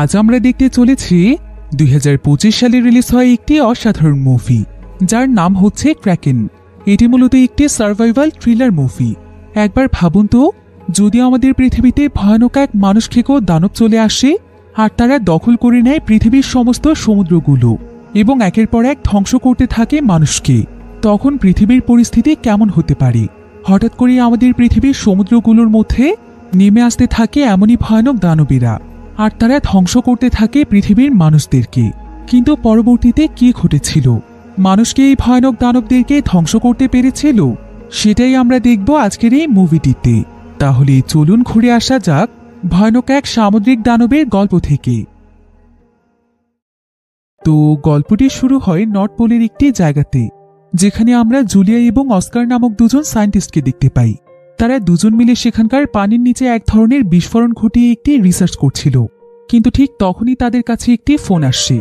আজ আমরা দেখতে চলেছি 2025 সালে রিলিজ হয় একটি অসাধারণ মুভি যার নাম হচ্ছে ক্র্যাকেন। এটি মূলত একটি সার্ভাইভাল থ্রিলার মুভি। একবার ভাবুন তো, যদি আমাদের পৃথিবীতে ভয়ানক এক মানুষ খেকো দানব চলে আসে আর তারা দখল করে নেয় পৃথিবীর সমস্ত সমুদ্রগুলো এবং একের পর এক ধ্বংস করতে থাকে মানুষকে, তখন পৃথিবীর পরিস্থিতি কেমন হতে পারে? হঠাৎ করে আমাদের পৃথিবীর সমুদ্রগুলোর মধ্যে নেমে আসতে থাকে এমনই ভয়ানক দানবীরা আর তারা ধ্বংস করতে থাকে পৃথিবীর মানুষদেরকে। কিন্তু পরবর্তীতে কি ঘটেছিল? মানুষকে এই ভয়ানক দানবদেরকে ধ্বংস করতে পেরেছিল? সেটাই আমরা দেখব আজকের এই মুভিটিতে। তাহলে চলুন ঘুরে আসা যাক ভয়ানক এক সামুদ্রিক দানবের গল্প থেকে। তো গল্পটি শুরু হয় নর্থ পোলের একটি জায়গাতে, যেখানে আমরা জুলিয়া এবং অস্কার নামক দুজন সায়েন্টিস্টকে দেখতে পাই। তারা দুজন মিলে সেখানকার পানির নিচে এক ধরনের বিস্ফোরণ ঘটিয়ে একটি রিসার্চ করছিল। কিন্তু ঠিক তখনই তাদের কাছে একটি ফোন আসে,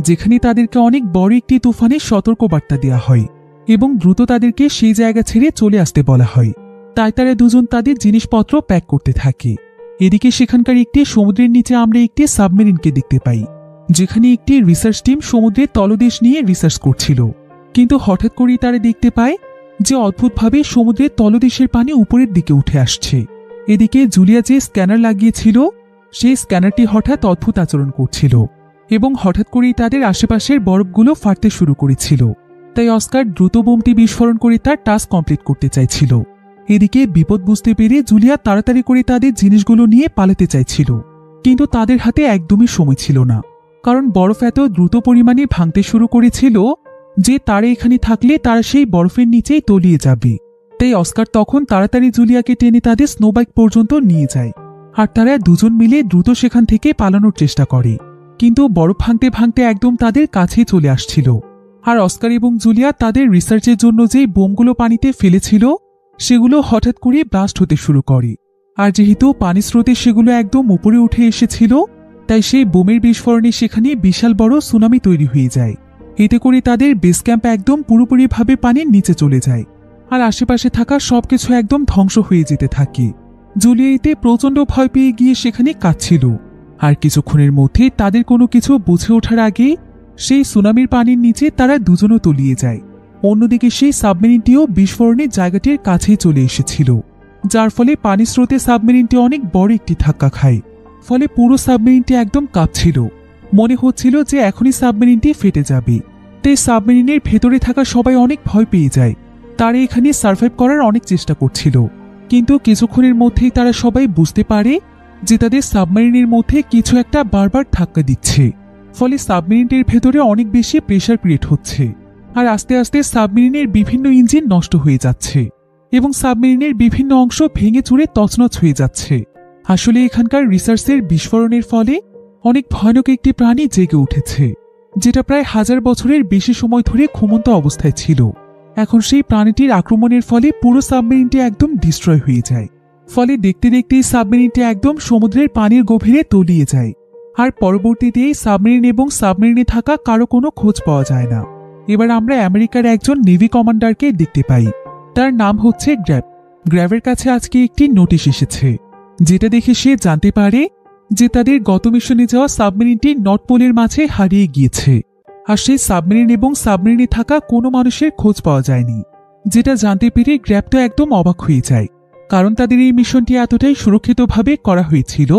যেখানে তাদেরকে অনেক বড় একটি তুফানের সতর্কবার্তা দেওয়া হয় এবং দ্রুত তাদেরকে সেই জায়গা ছেড়ে চলে আসতে বলা হয়। তাই তারা দুজন তাদের জিনিসপত্র প্যাক করতে থাকে। এদিকে সেখানকার একটি সমুদ্রের নিচে আমরা একটি সাবমেরিনকে দেখতে পাই, যেখানে একটি রিসার্চ টিম সমুদ্রের তলদেশ নিয়ে রিসার্চ করছিল। কিন্তু হঠাৎ করেই তারা দেখতে পায় যে অদ্ভুতভাবে সমুদ্রের তলদেশের পানি উপরের দিকে উঠে আসছে। এদিকে জুলিয়া যে স্ক্যানার লাগিয়েছিল সেই স্ক্যানারটি হঠাৎ অদ্ভুত আচরণ করছিল এবং হঠাৎ করেই তাদের আশেপাশের বরফগুলো ফাটতে শুরু করেছিল। তাই অস্কার দ্রুত বোমটি বিস্ফোরণ করে তার টাস্ক কমপ্লিট করতে চাইছিল। এদিকে বিপদ বুঝতে পেরে জুলিয়া তাড়াতাড়ি করে তাদের জিনিসগুলো নিয়ে পালাতে চাইছিল, কিন্তু তাদের হাতে একদমই সময় ছিল না, কারণ বরফ এত দ্রুত পরিমাণে ভাঙতে শুরু করেছিল যে তারা এখানে থাকলে তারা সেই বরফের নিচেই তলিয়ে যাবে। তাই অস্কার তখন তাড়াতাড়ি জুলিয়াকে টেনে তাদের স্নোবাইক পর্যন্ত নিয়ে যায় আর তারা দুজন মিলে দ্রুত সেখান থেকে পালানোর চেষ্টা করে। কিন্তু বরফ ভাঙতে ভাঙতে একদম তাদের কাছেই চলে আসছিল। আর অস্কার এবং জুলিয়া তাদের রিসার্চের জন্য যে বোমগুলো পানিতে ফেলেছিল সেগুলো হঠাৎ করে ব্লাস্ট হতে শুরু করে। আর যেহেতু পানির স্রোতে সেগুলো একদম উপরে উঠে এসেছিল, তাই সেই বোমের বিস্ফোরণে সেখানে বিশাল বড় সুনামি তৈরি হয়ে যায়। এতে করে তাদের বেস ক্যাম্প একদম পুরোপুরিভাবে পানির নিচে চলে যায় আর আশেপাশে থাকা সবকিছু একদম ধ্বংস হয়ে যেতে থাকে। জুলিয়া এতে প্রচণ্ড ভয় পেয়ে গিয়ে সেখানে কাঁদছিল। আর কিছুক্ষণের মধ্যে তাদের কোনো কিছু বুঝে ওঠার আগে সেই সুনামির পানির নিচে তারা দুজনও তলিয়ে যায়। অন্যদিকে সেই সাবমেরিনটিও বিস্ফোরণের জায়গাটির কাছেই চলে এসেছিল, যার ফলে পানির স্রোতে সাবমেরিনটি অনেক বড় একটি ধাক্কা খায়। ফলে পুরো সাবমেরিনটি একদম কাঁপছিল, মনে হচ্ছিল যে এখনই সাবমেরিনটি ফেটে যাবে। তাই সাবমেরিনের ভেতরে থাকা সবাই অনেক ভয় পেয়ে যায়। তারা এখানে সার্ভাইভ করার অনেক চেষ্টা করছিল, কিন্তু কিছুক্ষণের মধ্যেই তারা সবাই বুঝতে পারে যে তাদের সাবমেরিনের মধ্যে কিছু একটা বারবার ধাক্কা দিচ্ছে। ফলে সাবমেরিনটির ভেতরে অনেক বেশি প্রেসার ক্রিয়েট হচ্ছে আর আস্তে আস্তে সাবমেরিনের বিভিন্ন ইঞ্জিন নষ্ট হয়ে যাচ্ছে এবং সাবমেরিনের বিভিন্ন অংশ ভেঙে চুরে তছনছ হয়ে যাচ্ছে। আসলে এখানকার রিসার্চের বিস্ফোরণের ফলে অনেক ভয়ানক একটি প্রাণী জেগে উঠেছে, যেটা প্রায় 1000 বছরের বেশি সময় ধরে ঘুমন্ত অবস্থায় ছিল। এখন সেই প্রাণীটির আক্রমণের ফলে পুরো সাবমেরিনটি একদম ডিস্ট্রয় হয়ে যায়। ফলে দেখতে দেখতেই সাবমেরিনটি একদম সমুদ্রের পানির গভীরে তলিয়ে যায়। আর পরবর্তীতে এই সাবমেরিন এবং সাবমেরিনে থাকা কারো কোনো খোঁজ পাওয়া যায় না। এবার আমরা আমেরিকার একজন নেভি কমান্ডারকে দেখতে পাই। তার নাম হচ্ছে গ্র্যাব। গ্র্যাবের কাছে আজকে একটি নোটিশ এসেছে, যেটা দেখে সে জানতে পারে যে তাদের গত মিশনে যাওয়া সাবমেরিনটি নর্থ পোলের মাঝে হারিয়ে গিয়েছে। আর সেই সাবমেরিন এবং সাবমেরিনে থাকা কোনো মানুষের খোঁজ পাওয়া যায়নি। যেটা জানতে পেরে গ্র্যাব তো একদম অবাক হয়ে যায়, কারণ তাদের এই মিশনটি এতটাই সুরক্ষিতভাবে করা হয়েছিল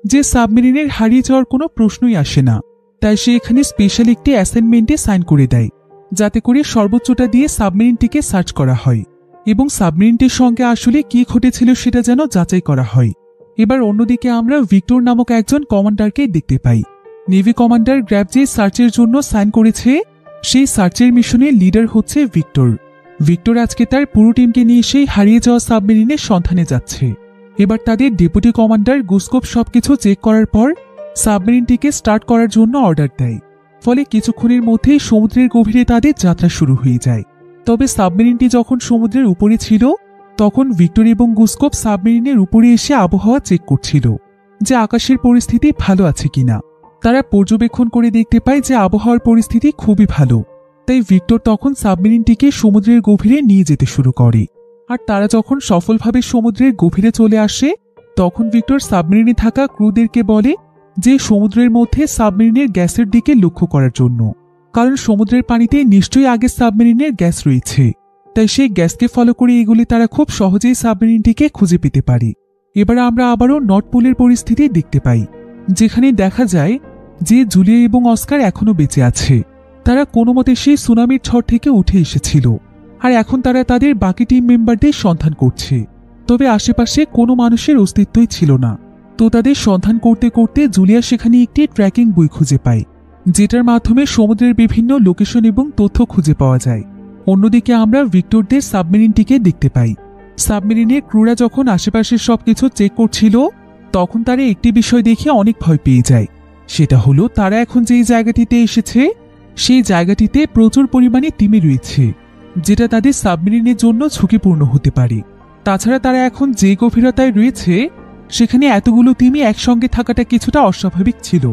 যে সাবমেরিনের হারিয়ে যাওয়ার কোনো প্রশ্নই আসে না। তাই সে এখানে স্পেশাল একটি অ্যাসাইনমেন্টে সাইন করে দেয়, যাতে করে সর্বোচ্চটা দিয়ে সাবমেরিনটিকে সার্চ করা হয় এবং সাবমেরিনটির সঙ্গে আসলে কি ঘটেছিল সেটা যেন যাচাই করা হয়। এবার অন্যদিকে আমরা ভিক্টর নামক একজন কমান্ডারকে দেখতে পাই। নেভি কমান্ডার গ্র্যাব যে সার্চের জন্য সাইন করেছে সেই সার্চের মিশনের লিডার হচ্ছে ভিক্টর। ভিক্টর আজকে তার পুরো টিমকে নিয়ে সেই হারিয়ে যাওয়া সাবমেরিনের সন্ধানে যাচ্ছে। এবার তাদের ডেপুটি কমান্ডার গুসকোপ সবকিছু চেক করার পর সাবমেরিনটিকে স্টার্ট করার জন্য অর্ডার দেয়। ফলে কিছুক্ষণের মধ্যেই সমুদ্রের গভীরে তাদের যাত্রা শুরু হয়ে যায়। তবে সাবমেরিনটি যখন সমুদ্রের উপরে ছিল তখন ভিক্টর এবং গুসকোপ সাবমেরিনের উপরে এসে আবহাওয়া চেক করছিল যে আকাশের পরিস্থিতি ভালো আছে কিনা। তারা পর্যবেক্ষণ করে দেখতে পায় যে আবহাওয়ার পরিস্থিতি খুবই ভালো। তাই ভিক্টর তখন সাবমেরিনটিকে সমুদ্রের গভীরে নিয়ে যেতে শুরু করে। আর তারা যখন সফলভাবে সমুদ্রের গভীরে চলে আসে তখন ভিক্টর সাবমেরিনে থাকা ক্রুদেরকে বলে যে সমুদ্রের মধ্যে সাবমেরিনের গ্যাসের দিকে লক্ষ্য করার জন্য, কারণ সমুদ্রের পানিতে নিশ্চয়ই আগে সাবমেরিনের গ্যাস রয়েছে। তাই সেই গ্যাসকে ফলো করে এগুলি তারা খুব সহজেই সাবমেরিনটিকে খুঁজে পেতে পারে। এবার আমরা আবারও নর্থ পোলের পরিস্থিতি দেখতে পাই, যেখানে দেখা যায় যে জুলিয়া এবং অস্কার এখনো বেঁচে আছে। তারা কোনো মতে সেই সুনামির ঝড় থেকে উঠে এসেছিল, আর এখন তারা তাদের বাকি টিম মেম্বারদের সন্ধান করছে। তবে আশেপাশে কোনো মানুষের অস্তিত্বই ছিল না। তো তাদের সন্ধান করতে করতে জুলিয়া সেখানে একটি ট্র্যাকিং বই খুঁজে পায়, যেটার মাধ্যমে সমুদ্রের বিভিন্ন লোকেশন এবং তথ্য খুঁজে পাওয়া যায়। অন্যদিকে আমরা ভিক্টরদের সাবমেরিনটিকে দেখতে পাই। সাবমেরিনের ক্রুরা যখন আশেপাশের সবকিছু চেক করছিল, তখন তারা একটি বিষয় দেখে অনেক ভয় পেয়ে যায়। সেটা হলো তারা এখন যেই জায়গাটিতে এসেছে, সেই জায়গাটিতে প্রচুর পরিমাণে তিমি রয়েছে, যেটা তাদের সাবমেরিনের জন্য ঝুঁকিপূর্ণ হতে পারে। তাছাড়া তারা এখন যে গভীরতায় রয়েছে, সেখানে এতগুলো তিমি একসঙ্গে থাকাটা কিছুটা অস্বাভাবিক ছিল।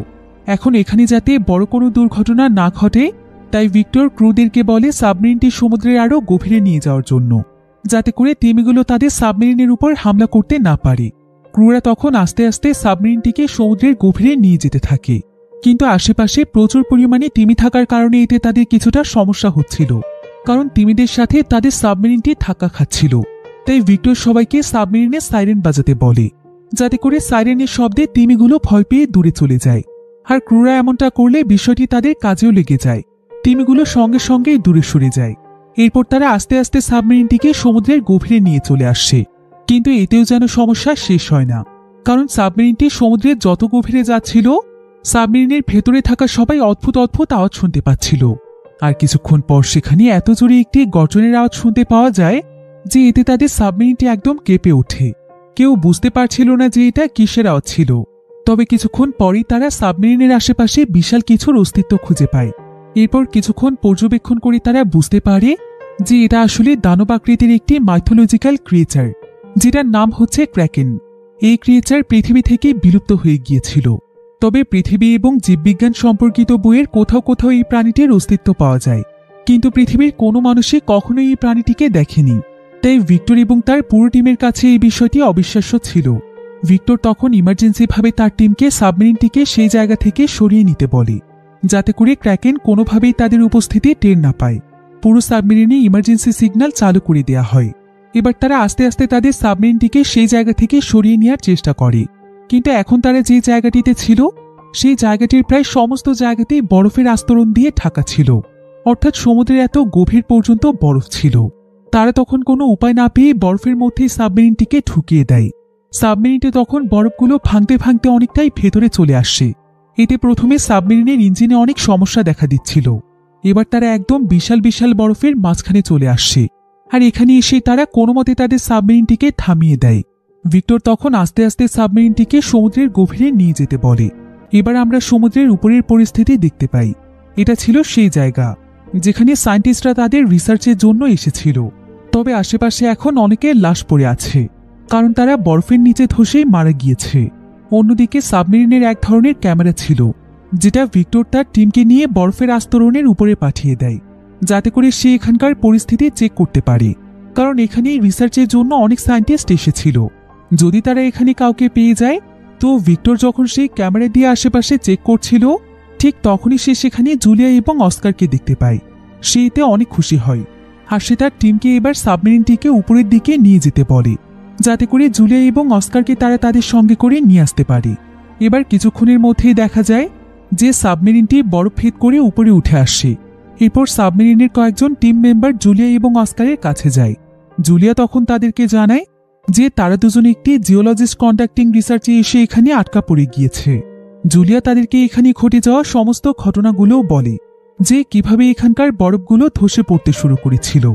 এখন এখানে যাতে বড় কোনো দুর্ঘটনা না ঘটে, তাই ভিক্টর ক্রুদেরকে বলে সাবমেরিনটি সমুদ্রের আরও গভীরে নিয়ে যাওয়ার জন্য, যাতে করে তিমিগুলো তাদের সাবমেরিনের উপর হামলা করতে না পারে। ক্রুরা তখন আস্তে আস্তে সাবমেরিনটিকে সমুদ্রের গভীরে নিয়ে যেতে থাকে, কিন্তু আশেপাশে প্রচুর পরিমাণে তিমি থাকার কারণে এতে তাদের কিছুটা সমস্যা হচ্ছিল, কারণ তিমিদের সাথে তাদের সাবমেরিনটি ধাক্কা খাচ্ছিল। তাই ভিক্টর সবাইকে সাবমেরিনের সাইরেন বাজাতে বলে, যাতে করে সাইরেনের শব্দে তিমিগুলো ভয় পেয়ে দূরে চলে যায়। আর ক্রুরা এমনটা করলে বিষয়টি তাদের কাজেও লেগে যায়, তিমিগুলো সঙ্গে সঙ্গেই দূরে সরে যায়। এরপর তারা আস্তে আস্তে সাবমেরিনটিকে সমুদ্রের গভীরে নিয়ে চলে আসছে, কিন্তু এতেও যেন সমস্যা শেষ হয় না, কারণ সাবমেরিনটি সমুদ্রের যত গভীরে যাচ্ছিল, সাবমেরিনের ভেতরে থাকা সবাই অদ্ভুত অদ্ভুত আওয়াজ শুনতে পাচ্ছিল। আর কিছুক্ষণ পর সেখানে এত জোরে একটি গর্জনের আওয়াজ শুনতে পাওয়া যায় যে এতে তাদের সাবমেরিনটি একদম কেঁপে ওঠে। কেউ বুঝতে পারছিল না যে এটা কিসের আওয়াজ ছিল। তবে কিছুক্ষণ পরই তারা সাবমেরিনের আশেপাশে বিশাল কিছুর অস্তিত্ব খুঁজে পায়। এরপর কিছুক্ষণ পর্যবেক্ষণ করে তারা বুঝতে পারে যে এটা আসলে দানব আকৃতির একটি মাইথোলজিক্যাল ক্রিয়েচার, যেটার নাম হচ্ছে ক্র্যাকেন। এই ক্রিয়েচার পৃথিবী থেকে বিলুপ্ত হয়ে গিয়েছিল, তবে পৃথিবী এবং জীববিজ্ঞান সম্পর্কিত বইয়ের কোথাও কোথাও এই প্রাণীটির অস্তিত্ব পাওয়া যায়, কিন্তু পৃথিবীর কোনো মানুষই কখনোই এই প্রাণীটিকে দেখেনি। তাই ভিক্টর এবং তার পুরো টিমের কাছে এই বিষয়টি অবিশ্বাস্য ছিল। ভিক্টর তখন ইমার্জেন্সিভাবে তার টিমকে সাবমেরিনটিকে সেই জায়গা থেকে সরিয়ে নিতে বলে, যাতে করে ক্র্যাকেন কোনোভাবেই তাদের উপস্থিতি টের না পায়। পুরো সাবমেরিনে ইমার্জেন্সি সিগন্যাল চালু করে দেওয়া হয়। এবার তারা আস্তে আস্তে তাদের সাবমেরিনটিকে সেই জায়গা থেকে সরিয়ে নেওয়ার চেষ্টা করে, কিন্তু এখন তারা যে জায়গাটিতে ছিল, সেই জায়গাটির প্রায় সমস্ত জায়গাতেই বরফের আস্তরণ দিয়ে ঢাকা ছিল, অর্থাৎ সমুদ্রের এত গভীর পর্যন্ত বরফ ছিল। তারা তখন কোনো উপায় না পেয়ে বরফের মধ্যেই সাবমেরিনটিকে ঢুকিয়ে দেয়। সাবমেরিনটি তখন বরফগুলো ভাঙতে ভাঙতে অনেকটাই ভেতরে চলে আসে। এতে প্রথমে সাবমেরিনের ইঞ্জিনে অনেক সমস্যা দেখা দিচ্ছিল। এবার তারা একদম বিশাল বিশাল বরফের মাঝখানে চলে আসছে, আর এখানে এসে তারা কোনো মতে তাদের সাবমেরিনটিকে থামিয়ে দেয়। ভিক্টর তখন আস্তে আস্তে সাবমেরিনটিকে সমুদ্রের গভীরে নিয়ে যেতে বলে। এবার আমরা সমুদ্রের উপরের পরিস্থিতি দেখতে পাই। এটা ছিল সেই জায়গা যেখানে সায়েন্টিস্টরা তাদের রিসার্চের জন্য এসেছিল। তবে আশেপাশে এখন অনেকের লাশ পড়ে আছে, কারণ তারা বরফের নিচে ধসেই মারা গিয়েছে। অন্যদিকে সাবমেরিনের এক ধরনের ক্যামেরা ছিল, যেটা ভিক্টর তার টিমকে নিয়ে বরফের আস্তরণের উপরে পাঠিয়ে দেয়, যাতে করে সে এখানকার পরিস্থিতি চেক করতে পারে, কারণ এখানে রিসার্চের জন্য অনেক সায়েন্টিস্ট এসেছিল। যদি তারা এখানে কাউকে পেয়ে যায়, তো ভিক্টর যখন সেই ক্যামেরা দিয়ে আশেপাশে চেক করছিল, ঠিক তখনই সে সেখানে জুলিয়া এবং অস্কারকে দেখতে পায়। সে এতে অনেক খুশি হয়, আর সে তার টিমকে এবার সাবমেরিনটিকে উপরের দিকে নিয়ে যেতে বলে, যাতে করে জুলিয়া এবং অস্কারকে তারা তাদের সঙ্গে করে নিয়ে আসতে পারে। এবার কিছুক্ষণের মধ্যেই দেখা যায় যে সাবমেরিনটি বরফ ভেদ করে উপরে উঠে আসে। এরপর সাবমেরিনের কয়েকজন টিম মেম্বার জুলিয়া এবং অস্কারের কাছে যায়। জুলিয়া তখন তাদেরকে জানায় যে তারা দুজনে একটি জিওলজিস্ট কন্ডাক্টিং রিসার্চে এসে এখানে আটকা পড়ে গিয়েছে। জুলিয়া তাদেরকে এখানে ঘটে যাওয়া সমস্ত ঘটনাগুলোও বলে, যে কিভাবে এখানকার বরফগুলো ধসে পড়তে শুরু করেছিল,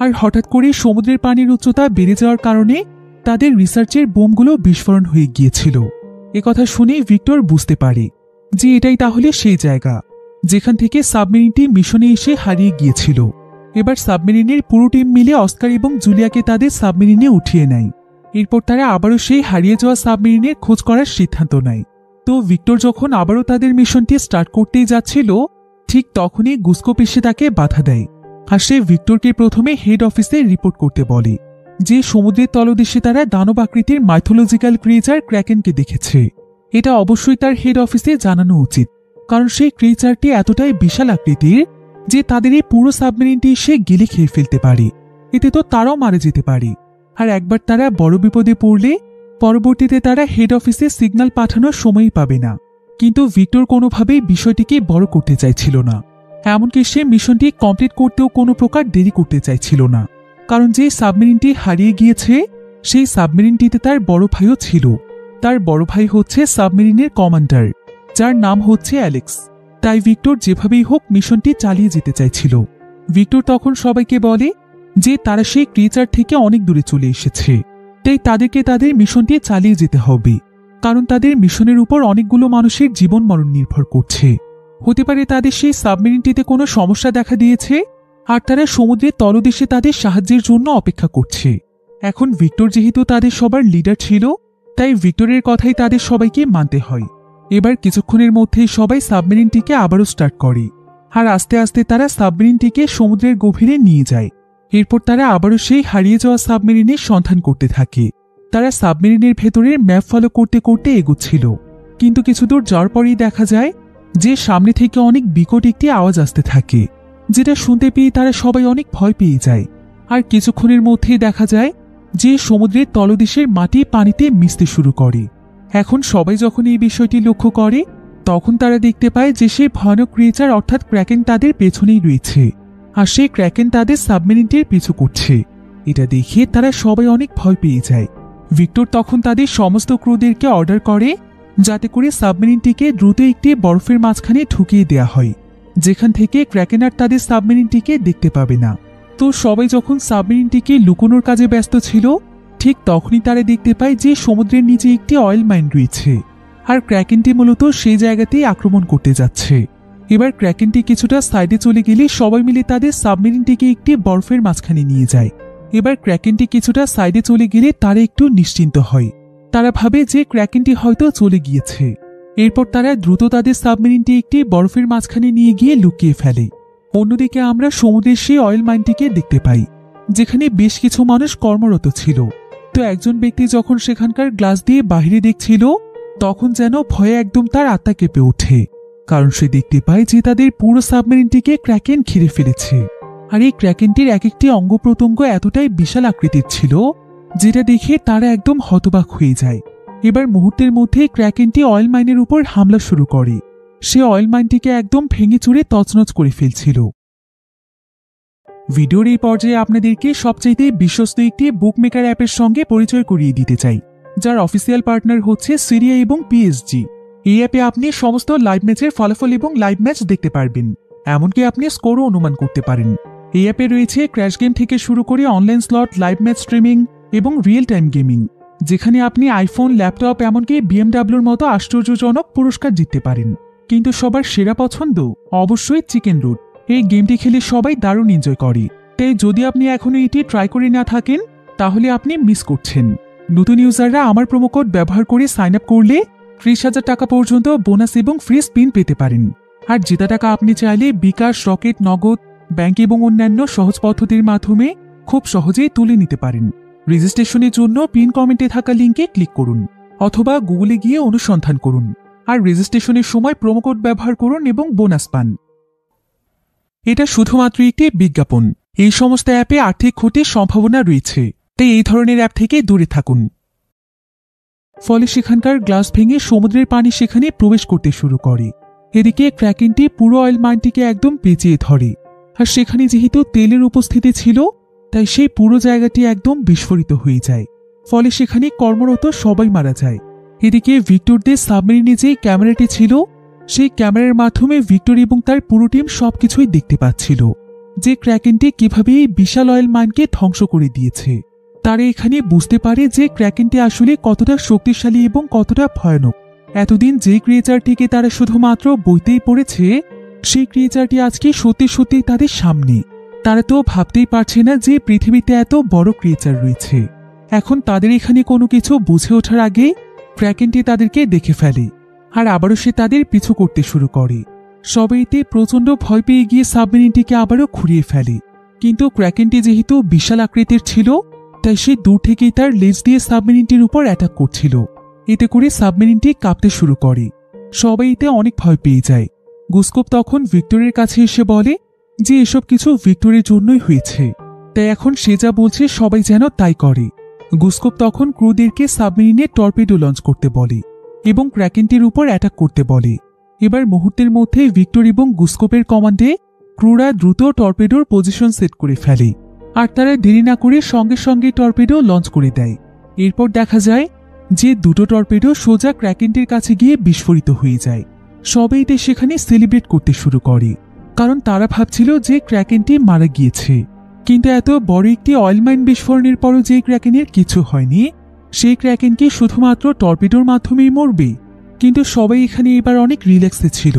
আর হঠাৎ করে সমুদ্রের পানির উচ্চতা বেড়ে যাওয়ার কারণে তাদের রিসার্চের বোমগুলো বিস্ফোরণ হয়ে গিয়েছিল। একথা শুনে ভিক্টর বুঝতে পারে যে এটাই তাহলে সেই জায়গা যেখান থেকে সাবমেরিনটি মিশনে এসে হারিয়ে গিয়েছিল। এবার সাবমেরিনের পুরো টিম মিলে অস্কার এবং জুলিয়াকে তাদের সাবমেরিনে উঠিয়ে নেয়। এরপর তারা আবারও সেই হারিয়ে যাওয়া সাবমেরিনের খোঁজ করার সিদ্ধান্ত নেয়। তো ভিক্টর যখন আবারও তাদের মিশনটি স্টার্ট করতেই যাচ্ছিল, ঠিক তখনই গুসকোপ এসে তাকে বাধা দেয়, আর সে ভিক্টরকে প্রথমে হেড অফিসে রিপোর্ট করতে বলে যে সমুদ্রের তলদেশে তারা দানব আকৃতির মাইথোলজিক্যাল ক্রিয়েচার ক্র্যাকেনকে দেখেছে। এটা অবশ্যই তার হেড অফিসে জানানো উচিত, কারণ সেই ক্রিয়েচারটি এতটাই বিশাল আকৃতির যে তাদের এই পুরো সাবমেরিনটি সে গিলে খেয়ে ফেলতে পারে। এতে তো তারাও মারা যেতে পারে। আর একবার তারা বড় বিপদে পড়লে পরবর্তীতে তারা হেড অফিসে সিগন্যাল পাঠানোর সময়ই পাবে না। কিন্তু ভিক্টর কোনোভাবেই বিষয়টিকে বড় করতে চাইছিল না, এমনকি সে মিশনটি কমপ্লিট করতেও কোনো প্রকার দেরি করতে চাইছিল না। কারণ যে সাবমেরিনটি হারিয়ে গিয়েছে সেই সাবমেরিনটিতে তার বড় ভাইও ছিল। তার বড় ভাই হচ্ছে সাবমেরিনের কমান্ডার, যার নাম হচ্ছে অ্যালেক্স। তাই ভিক্টর যেভাবেই হোক মিশনটি চালিয়ে যেতে চাইছিল। ভিক্টর তখন সবাইকে বলে যে তারা সেই ক্রিয়েচার থেকে অনেক দূরে চলে এসেছে, তাই তাদেরকে তাদের মিশনটি চালিয়ে যেতে হবে, কারণ তাদের মিশনের উপর অনেকগুলো মানুষের জীবন মরণ নির্ভর করছে। হতে পারে তাদের সেই সাবমেরিনটিতে কোনো সমস্যা দেখা দিয়েছে আর তারা সমুদ্রের তলদেশে তাদের সাহায্যের জন্য অপেক্ষা করছে। এখন ভিক্টর যেহেতু তাদের সবার লিডার ছিল, তাই ভিক্টরের কথাই তাদের সবাইকে মানতে হয়। এবার কিছুক্ষণের মধ্যেই সবাই সাবমেরিনটিকে আবারও স্টার্ট করে, আর আস্তে আস্তে তারা সাবমেরিনটিকে সমুদ্রের গভীরে নিয়ে যায়। এরপর তারা আবারও সেই হারিয়ে যাওয়া সাবমেরিনের সন্ধান করতে থাকে। তারা সাবমেরিনের ভেতরের ম্যাপ ফলো করতে করতে এগোচ্ছিল, কিন্তু কিছু দূর যাওয়ার পরেই দেখা যায় যে সামনে থেকে অনেক বিকট একটি আওয়াজ আসতে থাকে, যেটা শুনতে পেয়ে তারা সবাই অনেক ভয় পেয়ে যায়। আর কিছুক্ষণের মধ্যেই দেখা যায় যে সমুদ্রের তলদেশের মাটি পানিতে মিশতে শুরু করে। এখন সবাই যখন এই বিষয়টি লক্ষ্য করে তখন তারা দেখতে পায় যে সেই ভয়ানক ক্রিয়েচার অর্থাৎ ক্র্যাকেন তাদের পেছনেই রয়েছে, আর সেই ক্র্যাকেন তাদের সাবমেরিনটির পিছু করছে। এটা দেখে তারা সবাই অনেক ভয় পেয়ে যায়। ভিক্টর তখন তাদের সমস্ত ক্রুদেরকে অর্ডার করে যাতে করে সাবমেরিনটিকে দ্রুত একটি বরফের মাঝখানে ঢুকিয়ে দেয়া হয়, যেখান থেকে ক্র্যাকেন আর তাদের সাবমেরিনটিকে দেখতে পাবে না। তো সবাই যখন সাবমেরিনটিকে লুকোনোর কাজে ব্যস্ত ছিল, ঠিক তখনই তারা দেখতে পায় যে সমুদ্রের নিচে একটি অয়েল মাইন রয়েছে, আর ক্র্যাকেনটি মূলত সেই জায়গাতেই আক্রমণ করতে যাচ্ছে। এবার ক্র্যাকেনটি কিছুটা সাইডে চলে গেলে সবাই মিলে তাদের সাবমেরিনটিকে একটি বরফের মাঝখানে নিয়ে যায়। এবার ক্র্যাকেনটি কিছুটা সাইডে চলে গেলে তারা একটু নিশ্চিন্ত হয়। তারা ভাবে যে ক্র্যাকেনটি হয়তো চলে গিয়েছে। এরপর তারা দ্রুত তাদের সাবমেরিনটি একটি বরফের মাঝখানে নিয়ে গিয়ে লুকিয়ে ফেলে। অন্যদিকে আমরা সমুদ্রের সেই অয়েল মাইনটিকে দেখতে পাই, যেখানে বেশ কিছু মানুষ কর্মরত ছিল। তো একজন ব্যক্তি যখন সেখানকার গ্লাস দিয়ে বাইরে দেখছিল, তখন যেন ভয়ে একদম তার আত্মা কেঁপে ওঠে, কারণ সে দেখতে পায় যে তাদের পুরো সাবমেরিনটিকে ক্র্যাকেন ঘিরে ফেলেছে। আর এই ক্র্যাকেনটির এক একটি অঙ্গ প্রত্যঙ্গ এতটাই বিশাল আকৃতির ছিল, যেটা দেখে তারা একদম হতবাক হয়ে যায়। এবার মুহূর্তের মধ্যে ক্র্যাকেনটি অয়েল মাইনের উপর হামলা শুরু করে। সে অয়েল মাইনটিকে একদম ভেঙে চুরে তছনছ করে ফেলছিল। ভিডিওর এই পর্যায়ে আপনাদেরকে সবচাইতে বিশ্বস্ত একটি বুকমেকার অ্যাপের সঙ্গে পরিচয় করিয়ে দিতে চাই, যার অফিসিয়াল পার্টনার হচ্ছে সিরিয়া এবং পিএসজি। এই অ্যাপে আপনি সমস্ত লাইভ ম্যাচের ফলাফল এবং লাইভ ম্যাচ দেখতে পারবেন, এমনকি আপনি স্কোরও অনুমান করতে পারেন। এই অ্যাপে রয়েছে ক্র্যাশ গেম থেকে শুরু করে online slot, live match streaming এবং রিয়েল টাইম গেমিং, যেখানে আপনি আইফোন, ল্যাপটপ, এমনকি বিএমডাব্লিউর মতো আশ্চর্যজনক পুরস্কার জিততে পারেন। কিন্তু সবার সেরা পছন্দ অবশ্যই চিকেন রুট। এই গেমটি খেলে সবাই দারুণ এনজয় করে, তাই যদি আপনি এখনো এটি ট্রাই করে না থাকেন তাহলে আপনি মিস করছেন। নতুন ইউজাররা আমার প্রোমো কোড ব্যবহার করে সাইন আপ করলে 30,000 টাকা পর্যন্ত বোনাস এবং ফ্রি স্পিন পেতে পারেন। আর জেতা টাকা আপনি চাইলে বিকাশ, রকেট, নগদ, ব্যাংক এবং অন্যান্য সহজ পদ্ধতির মাধ্যমে খুব সহজেই তুলে নিতে পারেন। রেজিস্ট্রেশনের জন্য পিন কমেন্টে থাকা লিঙ্কে ক্লিক করুন অথবা গুগলে গিয়ে অনুসন্ধান করুন, আর রেজিস্ট্রেশনের সময় প্রোমো কোড ব্যবহার করুন এবং বোনাস পান। এটা শুধুমাত্র একটি বিজ্ঞাপন। এই সমস্ত অ্যাপে আর্থিক ক্ষতির সম্ভাবনা রয়েছে, তাই এই ধরনের অ্যাপ থেকে দূরে থাকুন। ফলে সেখানকার গ্লাস ভেঙে সমুদ্রের পানি সেখানে প্রবেশ করতে শুরু করে। এদিকে ক্র্যাকেনটি পুরো অয়েল মাইনটিকে একদম পেঁচিয়ে ধরে, আর সেখানে যেহেতু তেলের উপস্থিতি ছিল তাই সেই পুরো জায়গাটি একদম বিস্ফোরিত হয়ে যায়। ফলে সেখানে কর্মরত সবাই মারা যায়। এদিকে ভিক্টরদের সাবমেরিনে যে ক্যামেরাটি ছিল, সেই ক্যামেরার মাধ্যমে ভিক্টর এবং তার পুরো টিম সবকিছুই দেখতে পাচ্ছিল, যে ক্র্যাকেনটি কিভাবে এই বিশাল অয়েল মাইনকে ধ্বংস করে দিয়েছে। তারা এখানে বুঝতে পারে যে ক্র্যাকেনটি আসলে কতটা শক্তিশালী এবং কতটা ভয়ানক। এতদিন যে ক্রিয়েচারটিকে তারা শুধুমাত্র বইতেই পড়েছে, সেই ক্রিয়েচারটি আজকে সত্যি সত্যি তাদের সামনে। তারা তো ভাবতেই পারছে না যে পৃথিবীতে এত বড় ক্রিয়েচার রয়েছে। এখন তাদের এখানে কোনো কিছু বুঝে ওঠার আগে ক্র্যাকেনটি তাদেরকে দেখে ফেলে, আর আবারও সে তাদের পিছু করতে শুরু করে। সবাইতে প্রচণ্ড ভয় পেয়ে গিয়ে সাবমেরিনটিকে আবারও ঘুরিয়ে ফেলে। কিন্তু ক্র্যাকেনটি যেহেতু বিশাল আকৃতির ছিল, তাই সে দূর থেকেই তার লেজ দিয়ে সাবমেরিনটির উপর অ্যাটাক করছিল। এতে করে সাবমেরিনটি কাঁপতে শুরু করে। সবাই এতে অনেক ভয় পেয়ে যায়। গুসকোপ তখন ভিক্টরের কাছে এসে বলে যে এসব কিছু ভিক্টরের জন্যই হয়েছে, তাই এখন সে যা বলছে সবাই যেন তাই করে। গুসকোপ তখন ক্রুদেরকে সাবমেরিনে টর্পেডো লঞ্চ করতে বলে এবং ক্র্যাকেনটির উপর অ্যাটাক করতে বলে। এবার মুহূর্তের মধ্যে ভিক্টর এবং গুসকোপের কমান্ডে ক্রুরা দ্রুত টর্পেডোর পজিশন সেট করে ফেলে, আর তারা দেরি না করে সঙ্গে সঙ্গে টর্পেডো লঞ্চ করে দেয়। এরপর দেখা যায় যে দুটো টর্পেডো সোজা ক্র্যাকেনটির কাছে গিয়ে বিস্ফোরিত হয়ে যায়। সবাই এতে সেখানে সেলিব্রেট করতে শুরু করে, কারণ তারা ভাবছিল যে ক্র্যাকেনটি মারা গিয়েছে। কিন্তু এত বড় একটি অয়েল মাইন বিস্ফোরণের পরও যে ক্র্যাকেনের কিছু হয়নি, সেই ক্র্যাকেন কি শুধুমাত্র টর্পেডোর মাধ্যমেই মরবে? কিন্তু সবাই এখানে এবার অনেক রিল্যাক্সে ছিল।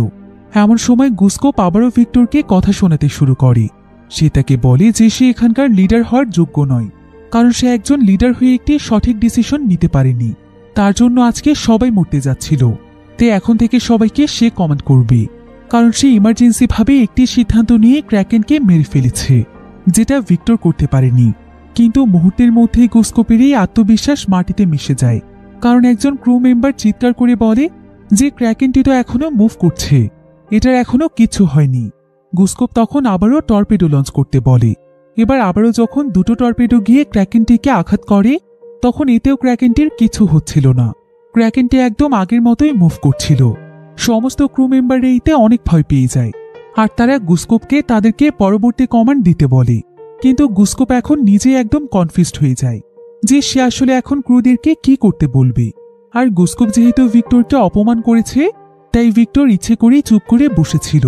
এমন সময় গুসকোপ আবারও ভিক্টরকে কথা শোনাতে শুরু করে। সে তাকে বলে যে সে এখানকার লিডার হওয়ার যোগ্য নয়, কারণ সে একজন লিডার হয়ে একটি সঠিক ডিসিশন নিতে পারেনি। তার জন্য আজকে সবাই মরতে যাচ্ছিল, তাই এখন থেকে সবাইকে সে কমান্ড করবে, কারণ সে ইমার্জেন্সি ভাবে একটি সিদ্ধান্ত নিয়ে ক্র্যাকেনকে মেরে ফেলেছে, যেটা ভিক্টর করতে পারেনি। কিন্তু মুহূর্তের মধ্যেই গুসকোপের এই আত্মবিশ্বাস মাটিতে মিশে যায়, কারণ একজন ক্রু মেম্বার চিৎকার করে বলে যে ক্র্যাকেনটি তো এখনো মুভ করছে, এটার এখনো কিছু হয়নি। গুসকোপ তখন আবারও টর্পেডো লঞ্চ করতে বলে। এবার আবারও যখন দুটো টর্পেডো গিয়ে ক্র্যাকেনটিকে আঘাত করে, তখন এতেও ক্র্যাকেনটির কিছু হচ্ছিল না। ক্র্যাকেনটি একদম আগের মতোই মুভ করছিল। সমস্ত ক্রু মেম্বার এইতে অনেক ভয় পেয়ে যায়, আর তারা গুসকোপকে তাদেরকে পরবর্তী কমান্ড দিতে বলে। কিন্তু গুসকোপ এখন নিজে একদম কনফিউজড হয়ে যায় যে সে আসলে এখন ক্রুদেরকে কি করতে বলবে। আর গুসকোপ যেহেতু ভিক্টরকে অপমান করেছে, তাই ভিক্টর ইচ্ছে করেই চুপ করে বসেছিল,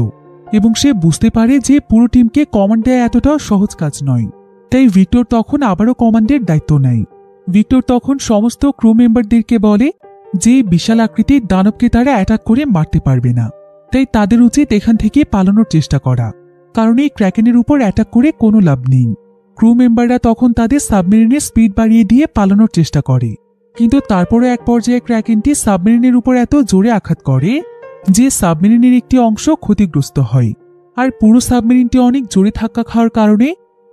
এবং সে বুঝতে পারে যে পুরো টিমকে কমান্ড দেওয়া এতটাও সহজ কাজ নয়। তাই ভিক্টর তখন আবারও কমান্ডের দায়িত্ব নেয়। ভিক্টর তখন সমস্ত ক্রু মেম্বারদেরকে বলে যে বিশাল আকৃতির দানবকে তারা অ্যাটাক করে মারতে পারবে না, তাই তাদের উচিত এখান থেকে পালানোর চেষ্টা করা, কারণ এই ক্র্যাকেনের উপর অ্যাটাক করে কোনো লাভ নেই। ক্রু মেম্বাররা তখন তাদের সাবমেরিনের স্পিড বাড়িয়ে দিয়ে পালানোর চেষ্টা করে, কিন্তু তারপরে এক পর্যায়ে ক্র্যাকেনটি সাবমেরিনের উপর এত জোরে আঘাত করে যে সাবমেরিনের একটি অংশ ক্ষতিগ্রস্ত হয়, আর পুরো সাবমেরিনটি অনেক জোরে ধাক্কা খাওয়ার কারণে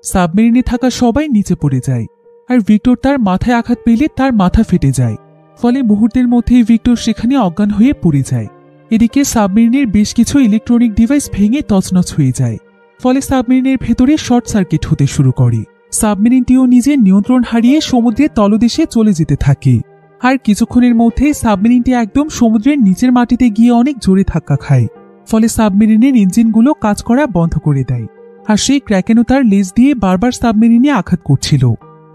সাবমেরিনে থাকা সবাই নিচে পড়ে যায়। আর ভিক্টর তার মাথায় আঘাত পেলে তার মাথা ফেটে যায়, ফলে মুহূর্তের মধ্যেই ভিক্টর সেখানে অজ্ঞান হয়ে পড়ে যায়। এদিকে সাবমেরিনের বেশ কিছু ইলেকট্রনিক ডিভাইস ভেঙে তছনছ হয়ে যায়, ফলে সাবমেরিনের ভেতরে শর্ট সার্কিট হতে শুরু করে। সাবমেরিনটিও নিজের নিয়ন্ত্রণ হারিয়ে সমুদ্রের তলদেশে চলে যেতে থাকে। আর কিছুক্ষণের মধ্যেই সাবমেরিনটি একদম সমুদ্রের নিচের মাটিতে গিয়ে অনেক জোরে ধাক্কা খায়, ফলে সাবমেরিনের ইঞ্জিনগুলো কাজ করা বন্ধ করে দেয়। আর সেই ক্র্যাকেনও তার লেজ দিয়ে বারবার সাবমেরিনে আঘাত করছিল।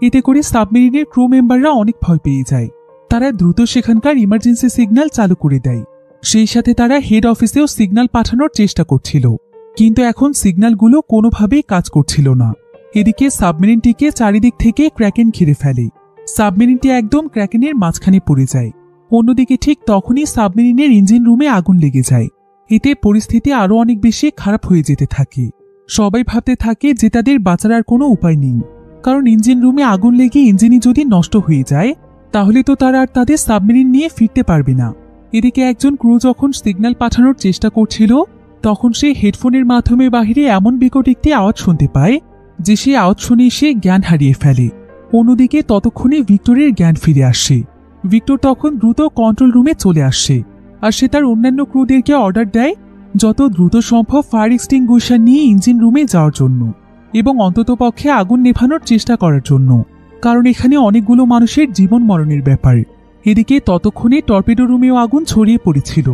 এতে করে সাবমেরিনের ক্রু মেম্বাররা অনেক ভয় পেয়ে যায়। তারা দ্রুত সেখানকার ইমার্জেন্সি সিগন্যাল চালু করে দেয়। সেই সাথে তারা হেড অফিসেও সিগন্যাল পাঠানোর চেষ্টা করছিল, কিন্তু এখন সিগন্যালগুলো কোনোভাবেই কাজ করছিল না। এদিকে সাবমেরিনটিকে চারিদিক থেকে ক্র্যাকেন ঘিরে ফেলে। সাবমেরিনটি একদম ক্র্যাকেনের মাঝখানে পড়ে যায়। অন্যদিকে ঠিক তখনই সাবমেরিনের ইঞ্জিন রুমে আগুন লেগে যায়। এতে পরিস্থিতি আরও অনেক বেশি খারাপ হয়ে যেতে থাকে। সবাই ভাবতে থাকে যে তাদের বাঁচার আর কোনো উপায় নেই, কারণ ইঞ্জিন রুমে আগুন লেগে ইঞ্জিনই যদি নষ্ট হয়ে যায়, তাহলে তো তারা আর তাদের সাবমেরিন নিয়ে ফিরতে পারবে না। এদিকে একজন ক্রু যখন সিগন্যাল পাঠানোর চেষ্টা করছিল, তখন সে হেডফোনের মাধ্যমে বাহিরে এমন বিকট একটি আওয়াজ শুনতে পায় যে সে আওয়াজ শুনে সে জ্ঞান হারিয়ে ফেলে। অন্যদিকে ততক্ষণে ভিক্টরের জ্ঞান ফিরে আসে। ভিক্টর তখন দ্রুত কন্ট্রোল রুমে চলে আসে, আর সে তার অন্যান্য ক্রুদেরকে অর্ডার দেয় যত দ্রুত সম্ভব ফায়ার এক্সটিংগুইশার নিয়ে ইঞ্জিন রুমে যাওয়ার জন্য এবং অন্ততপক্ষে আগুন নেভানোর চেষ্টা করার জন্য, কারণ এখানে অনেকগুলো মানুষের জীবন মরণের ব্যাপার। এদিকে ততক্ষণে টর্পেডো রুমেও আগুন ছড়িয়ে পড়েছিল,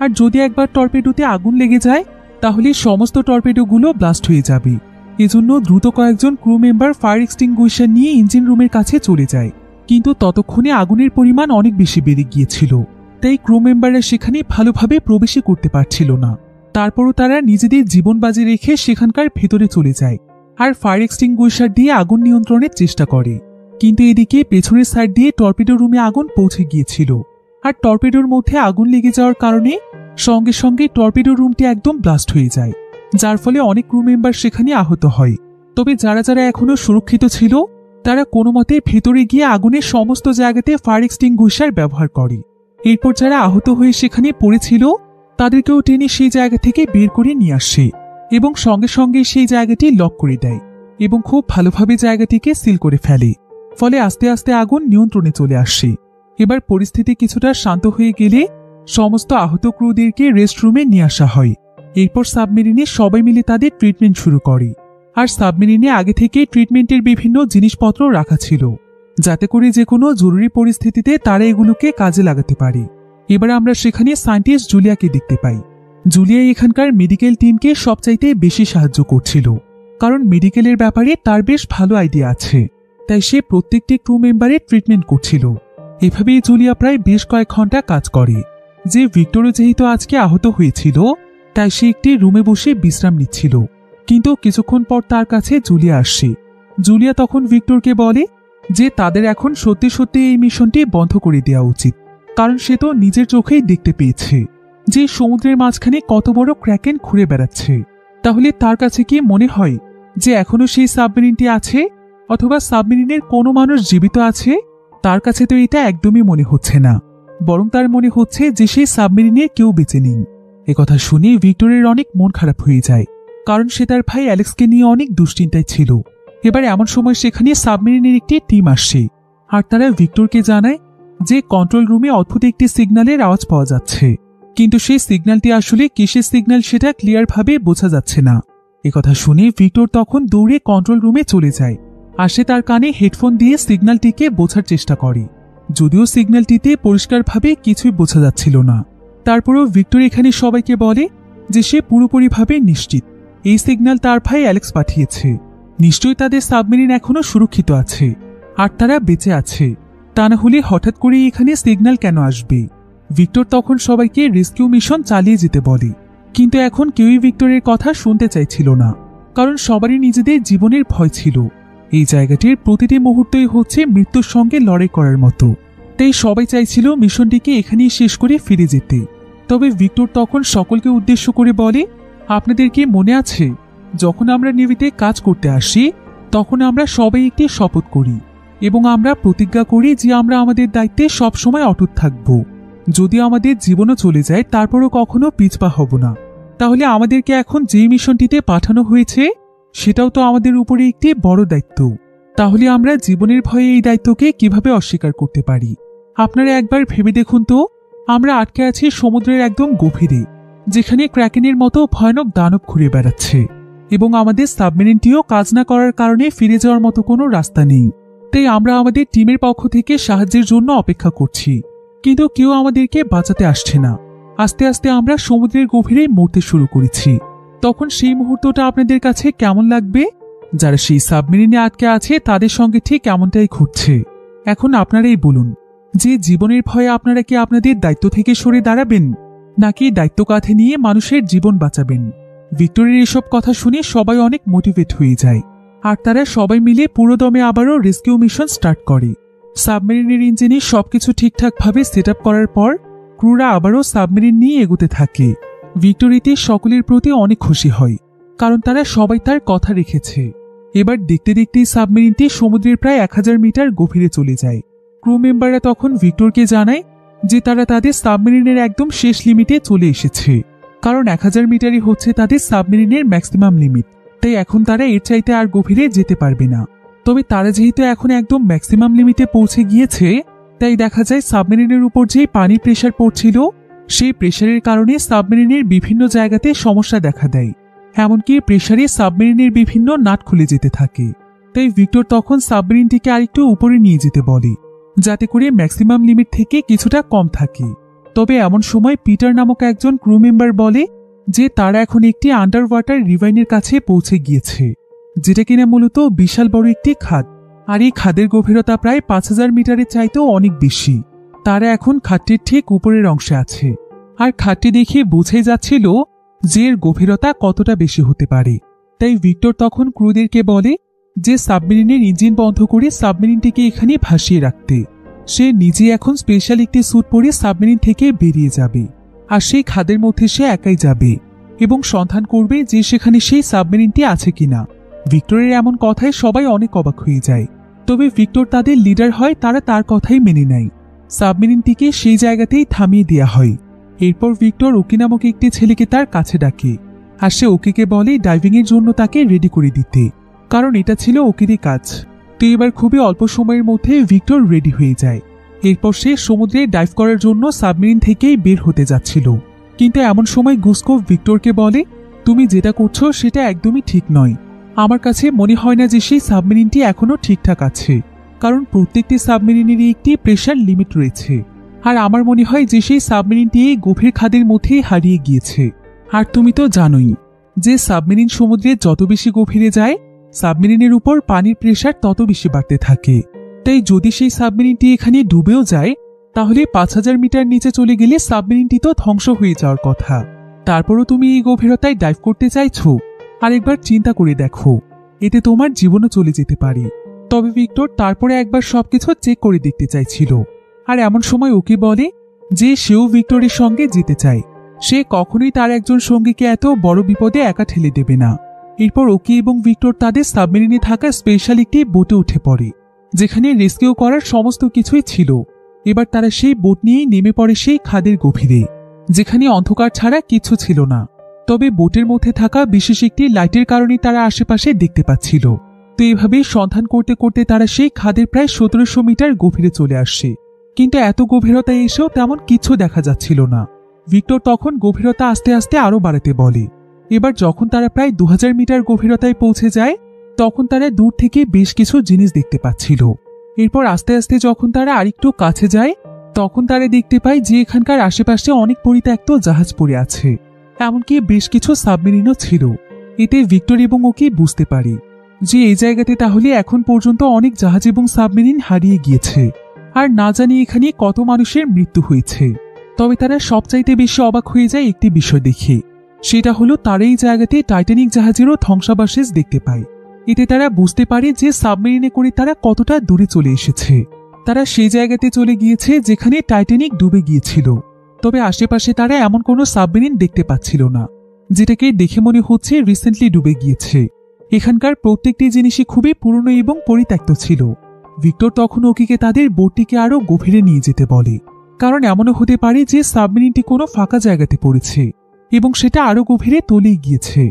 আর যদি একবার টর্পেডোতে আগুন লেগে যায় তাহলে সমস্ত টর্পেডোগুলো ব্লাস্ট হয়ে যাবে। এজন্য দ্রুত কয়েকজন ক্রু মেম্বার ফায়ার এক্সটিংগুইশার নিয়ে ইঞ্জিন রুমের কাছে চলে যায়, কিন্তু ততক্ষণে আগুনের পরিমাণ অনেক বেশি বেড়ে গিয়েছিল, তাই ক্রু মেম্বাররা সেখানে ভালোভাবে প্রবেশই করতে পারছিল না। তারপরও তারা নিজেদের জীবন বাজি রেখে সেখানকার ভেতরে চলে যায় আর ফায়ার এক্সটিংগুইশার দিয়ে আগুন নিয়ন্ত্রণের চেষ্টা করে। কিন্তু এদিকে পেছনের সাইড দিয়ে টর্পেডো রুমে আগুন পৌঁছে গিয়েছিল, আর টর্পেডোর মধ্যে আগুন লেগে যাওয়ার কারণে সঙ্গে সঙ্গে টর্পেডো রুমটি একদম ব্লাস্ট হয়ে যায়, যার ফলে অনেক ক্রু মেম্বার সেখানে আহত হয়। তবে যারা যারা এখনো সুরক্ষিত ছিল তারা কোনো মতে ভেতরে গিয়ে আগুনের সমস্ত জায়গাতে ফায়ার এক্সটিংগুইশার ব্যবহার করে। এরপর যারা আহত হয়ে সেখানে পড়েছিল তাদেরকেও টেনে সেই জায়গা থেকে বের করে নিয়ে আসে এবং সঙ্গে সঙ্গে সেই জায়গাটি লক করে দেয় এবং খুব ভালোভাবে জায়গাটিকে সিল করে ফেলে। ফলে আস্তে আস্তে আগুন নিয়ন্ত্রণে চলে আসে এবার পরিস্থিতি কিছুটা শান্ত হয়ে গেলে সমস্ত আহত ক্রুদেরকে রেস্টরুমে নিয়ে আসা হয়। এরপর সাবমেরিনে সবাই মিলে তাদের ট্রিটমেন্ট শুরু করে। আর সাবমেরিনে আগে থেকে ট্রিটমেন্টের বিভিন্ন জিনিসপত্র রাখা ছিল, যাতে করে যে কোনো জরুরি পরিস্থিতিতে তারা এগুলোকে কাজে লাগাতে পারে। এবার আমরা সেখানে সায়েন্টিস্ট জুলিয়াকে দেখতে পাই। জুলিয়া এখানকার মেডিকেল টিমকে সবচাইতে বেশি সাহায্য করছিল, কারণ মেডিকেলের ব্যাপারে তার বেশ ভালো আইডিয়া আছে, তাই সে প্রত্যেকটি ক্রু মেম্বারের ট্রিটমেন্ট করছিল। এভাবেই জুলিয়া প্রায় বেশ কয়েক ঘন্টা কাজ করে। যে ভিক্টরও যেহেতু আজকে আহত হয়েছিল, তাই সে একটি রুমে বসে বিশ্রাম নিচ্ছিল। কিন্তু কিছুক্ষণ পর তার কাছে জুলিয়া আসে। জুলিয়া তখন ভিক্টরকে বলে যে তাদের এখন সত্যি সত্যি এই মিশনটি বন্ধ করে দেওয়া উচিত, কারণ সে তো নিজের চোখেই দেখতে পেয়েছে যে সমুদ্রের মাঝখানে কত বড় ক্র্যাকেন ঘুরে বেড়াচ্ছে। তাহলে তার কাছে কি মনে হয় যে এখনো সেই সাবমেরিনটি আছে, অথবা সাবমেরিনের কোনো মানুষ জীবিত আছে? তার কাছে তো এটা একদমই মনে হচ্ছে না, বরং তার মনে হচ্ছে যে সেই সাবমেরিনে কেউ বেঁচে নেই। একথা শুনে ভিক্টরের অনেক মন খারাপ হয়ে যায়, কারণ সে তার ভাই অ্যালেক্সকে নিয়ে অনেক দুশ্চিন্তায় ছিল। এবার এমন সময় সেখানে সাবমেরিনের একটি টিম আসে, আর তারা ভিক্টরকে জানায় যে কন্ট্রোল রুমে অদ্ভুত একটি সিগন্যালের আওয়াজ পাওয়া যাচ্ছে, কিন্তু সেই সিগন্যালটি আসলে কিসের সিগন্যাল সেটা ক্লিয়ারভাবে বোঝা যাচ্ছে না। একথা শুনে ভিক্টর তখন দৌড়ে কন্ট্রোল রুমে চলে যায়, আর সে তার কানে হেডফোন দিয়ে সিগন্যালটিকে বোঝার চেষ্টা করে, যদিও সিগন্যালটিতে পরিষ্কারভাবে কিছুই বোঝা যাচ্ছিল না। তারপরেও ভিক্টর এখানে সবাইকে বলে যে সে পুরোপুরিভাবে নিশ্চিত এই সিগন্যাল তার ভাই অ্যালেক্স পাঠিয়েছে। নিশ্চয়ই তাদের সাবমেরিন এখনো সুরক্ষিত আছে, আর তারা বেঁচে আছে, তা না হলে হঠাৎ করে এখানে সিগন্যাল কেন আসবে? ভিক্টর তখন সবাইকে রেস্কিউ মিশন চালিয়ে যেতে বলে, কিন্তু এখন কেউই ভিক্টরের কথা শুনতে চাইছিল না, কারণ সবারই নিজেদের জীবনের ভয় ছিল। এই জায়গাটির প্রতিটি মুহূর্তই হচ্ছে মৃত্যুর সঙ্গে লড়াই করার মতো, তাই সবাই চাইছিল মিশনটিকে এখানেই শেষ করে ফিরে যেতে। তবে ভিক্টর তখন সকলকে উদ্দেশ্য করে বলে, আপনাদের কি মনে আছে যখন আমরা নেভিতে কাজ করতে আসি, তখন আমরা সবাই একটি শপথ করি এবং আমরা প্রতিজ্ঞা করি যে আমরা আমাদের দায়িত্বে সবসময় অটুট থাকব। যদি আমাদের জীবনও চলে যায় তারপরও কখনো পিছপা হব না। তাহলে আমাদেরকে এখন যে মিশনটিতে পাঠানো হয়েছে সেটাও তো আমাদের উপরে একটি বড় দায়িত্ব। তাহলে আমরা জীবনের ভয়ে এই দায়িত্বকে কিভাবে অস্বীকার করতে পারি? আপনারা একবার ভেবে দেখুন তো, আমরা আটকে আছি সমুদ্রের একদম গভীরে, যেখানে ক্র্যাকেনের মতো ভয়ানক দানব ঘুরে বেড়াচ্ছে, এবং আমাদের সাবমেরিনটিও কাজ না করার কারণে ফিরে যাওয়ার মতো কোনো রাস্তা নেই। তাই আমরা আমাদের টিমের পক্ষ থেকে সাহায্যের জন্য অপেক্ষা করছি, কিন্তু কেউ আমাদেরকে বাঁচাতে আসছে না। আস্তে আস্তে আমরা সমুদ্রের গভীরে মরতে শুরু করেছি। তখন সেই মুহূর্তটা আপনাদের কাছে কেমন লাগবে? যারা সেই সাবমেরিনে আটকে আছে তাদের সঙ্গে ঠিক এমনটাই ঘটছে। এখন আপনারাই বলুন যে জীবনের ভয়ে আপনারা কি আপনাদের দায়িত্ব থেকে সরে দাঁড়াবেন, নাকি দায়িত্ব কাঁধে নিয়ে মানুষের জীবন বাঁচাবেন? ভিক্টরের এসব কথা শুনে সবাই অনেক মোটিভেট হয়ে যায়, আর তারা সবাই মিলে পুরোদমে আবারও রেস্কিউ মিশন স্টার্ট করে। সাবমেরিনের ইঞ্জিনে সবকিছু ঠিকঠাকভাবে সেট আপ করার পর ক্রুরা আবারও সাবমেরিন নিয়ে এগোতে থাকে। ভিক্টর এতে সকলের প্রতি অনেক খুশি হয়, কারণ তারা সবাই তার কথা রেখেছে। এবার দেখতে দেখতেই সাবমেরিনটি সমুদ্রের প্রায় 1000 মিটার গভীরে চলে যায়। ক্রু মেম্বাররা তখন ভিক্টরকে জানায় যে তারা তাদের সাবমেরিনের একদম শেষ লিমিটে চলে এসেছে, কারণ 1000 মিটারই হচ্ছে তাদের সাবমেরিনের ম্যাক্সিমাম লিমিট। তাই এখন তারা এর চাইতে আর গভীরে যেতে পারবে না। তবে তারা যেহেতু এখন একদম ম্যাক্সিমাম লিমিটে পৌঁছে গিয়েছে, তাই দেখা যায় সাবমেরিনের উপর যে পানি প্রেসার পড়ছিল, সেই প্রেসারের কারণে সাবমেরিনের বিভিন্ন জায়গাতে সমস্যা দেখা দেয়। এমনকি প্রেসারে সাবমেরিনের বিভিন্ন নাট খুলে যেতে থাকে। তাই ভিক্টর তখন সাবমেরিনটিকে আরেকটু উপরে নিয়ে যেতে বলে, যাতে করে ম্যাক্সিমাম লিমিট থেকে কিছুটা কম থাকে। তবে এমন সময় পিটার নামক একজন ক্রু মেম্বার বলে যে তারা এখন একটি আন্ডার ওয়াটার রিভাইনের কাছে পৌঁছে গিয়েছে, যেটা কিনা মূলত বিশাল বড় একটি খাদ, আর এই খাদের গভীরতা প্রায় 5000 মিটারের চাইতেও অনেক বেশি। তারা এখন খাদটির ঠিক উপরের অংশে আছে, আর খাদটি দেখে বোঝাই যাচ্ছিল যে এর গভীরতা কতটা বেশি হতে পারে। তাই ভিক্টর তখন ক্রুদেরকে বলে যে সাবমেরিনের ইঞ্জিন বন্ধ করে সাবমেরিনটিকে এখানে ভাসিয়ে রাখতে। সে নিজে এখন স্পেশাল একটি স্যুট পরে সাবমেরিন থেকে বেরিয়ে যাবে, আর সেই খাদের মধ্যে সে একাই যাবে এবং সন্ধান করবে যে সেখানে সেই সাবমেরিনটি আছে কিনা। ভিক্টরের এমন কথায় সবাই অনেক অবাক হয়ে যায়, তবে ভিক্টর তাদের লিডার হয়, তারা তার কথাই মেনে নেয়। সাবমেরিনটিকে সেই জায়গাতেই থামিয়ে দেওয়া হয়। এরপর ভিক্টর ওকি নামক একটি ছেলেকে তার কাছে ডাকে, আর সে ওকিকে বলে ডাইভিংয়ের জন্য তাকে রেডি করে দিতে, কারণ এটা ছিল ওকিরই কাজ। তো এবার খুবই অল্প সময়ের মধ্যে ভিক্টর রেডি হয়ে যায় এরপর সে সমুদ্রে ডাইভ করার জন্য সাবমেরিন থেকেই বের হতে যাচ্ছিল। কিন্তু এমন সময় গুসকভ ভিক্টরকে বলে, তুমি যেটা করছো সেটা একদমই ঠিক নয়। আমার কাছে মনে হয় না যে সেই সাবমেরিনটি এখনো ঠিকঠাক আছে, কারণ প্রত্যেকটি সাবমেরিনেরই একটি প্রেশার লিমিট রয়েছে। আর আমার মনে হয় যে সেই সাবমেরিনটি এই গভীর খাদের মধ্যেই হারিয়ে গিয়েছে। আর তুমি তো জানোই যে সাবমেরিন সমুদ্রে যত বেশি গভীরে যায়, সাবমেরিনের উপর পানির প্রেশার তত বেশি বাড়তে থাকে। তাই যদি সেই সাবমেরিনটি এখানে ডুবেও যায়, তাহলে 5000 মিটার নিচে চলে গেলে সাবমেরিনটি তো ধ্বংস হয়ে যাওয়ার কথা। তারপরও তুমি এই গভীরতায় ডাইভ করতে চাইছো? আরেকবার চিন্তা করে দেখো, এতে তোমার জীবনও চলে যেতে পারে। তবে ভিক্টর তারপরে একবার সবকিছু চেক করে দেখতে চাইছিল। আর এমন সময় ওকে বলে যে সেও ভিক্টরের সঙ্গে যেতে চায়। সে কখনোই তার একজন সঙ্গীকে এত বড় বিপদে একা ঠেলে দেবে না। এরপর ওকে এবং ভিক্টর তাদের সাবমেরিনে থাকা স্পেশাল একটি বোটে উঠে পড়ে, যেখানে রেস্কিউ করার সমস্ত কিছুই ছিল। এবার তারা সেই বোট নিয়েই নেমে পড়ে সেই খাদের গভীরে, যেখানে অন্ধকার ছাড়া কিছু ছিল না। তবে বোটের মধ্যে থাকা বিশেষ একটি লাইটের কারণে তারা আশেপাশে দেখতে পাচ্ছিল। তো এইভাবেই সন্ধান করতে করতে তারা সেই খাদের প্রায় 1700 মিটার গভীরে চলে আসে। কিন্তু এত গভীরতায় এসেও তেমন কিছু দেখা যাচ্ছিল না। ভিক্টর তখন গভীরতা আস্তে আস্তে আরো বাড়াতে বলে। এবার যখন তারা প্রায় 2000 মিটার গভীরতায় পৌঁছে যায়, তখন তারা দূর থেকে বেশ কিছু জিনিস দেখতে পাচ্ছিল। এরপর আস্তে আস্তে যখন তারা আরেকটু কাছে যায়, তখন তারা দেখতে পায় যে এখানকার আশেপাশে অনেক পরিত্যক্ত জাহাজ পড়ে আছে, এমনকি বেশ কিছু সাবমেরিনও ছিল। এতে ভিক্টর এবং ওকে বুঝতে পারে যে এই জায়গাতে তাহলে এখন পর্যন্ত অনেক জাহাজ এবং সাবমেরিন হারিয়ে গিয়েছে, আর না জানি এখানে কত মানুষের মৃত্যু হয়েছে। তবে তারা সবচাইতে বেশি অবাক হয়ে যায় একটি বিষয় দেখে। সেটা হলো তারা এই জায়গাতে টাইটানিক জাহাজেরও ধ্বংসাবশেষ দেখতে পায়। এতে তারা বুঝতে পারে যে সাবমেরিনে করে তারা কতটা দূরে চলে এসেছে। তারা সেই জায়গাতে চলে গিয়েছে যেখানে টাইটানিক ডুবে গিয়েছিল। তবে আশেপাশে তারা এমন কোনো সাবমেরিন দেখতে পাচ্ছিল না, যেটাকে দেখে মনে হচ্ছে রিসেন্টলি ডুবে গিয়েছে। এখানকার প্রত্যেকটি জিনিসই খুবই পুরনো এবং পরিত্যক্ত ছিল। ভিক্টর তখন ওকিকে তাদের বোটটিকে আরো গভীরে নিয়ে যেতে বলে, কারণ এমনও হতে পারে যে সাবমেরিনটি কোনো ফাঁকা জায়গাতে পড়েছে এবং সেটা আরো গভীরে তলিয়ে গিয়েছে।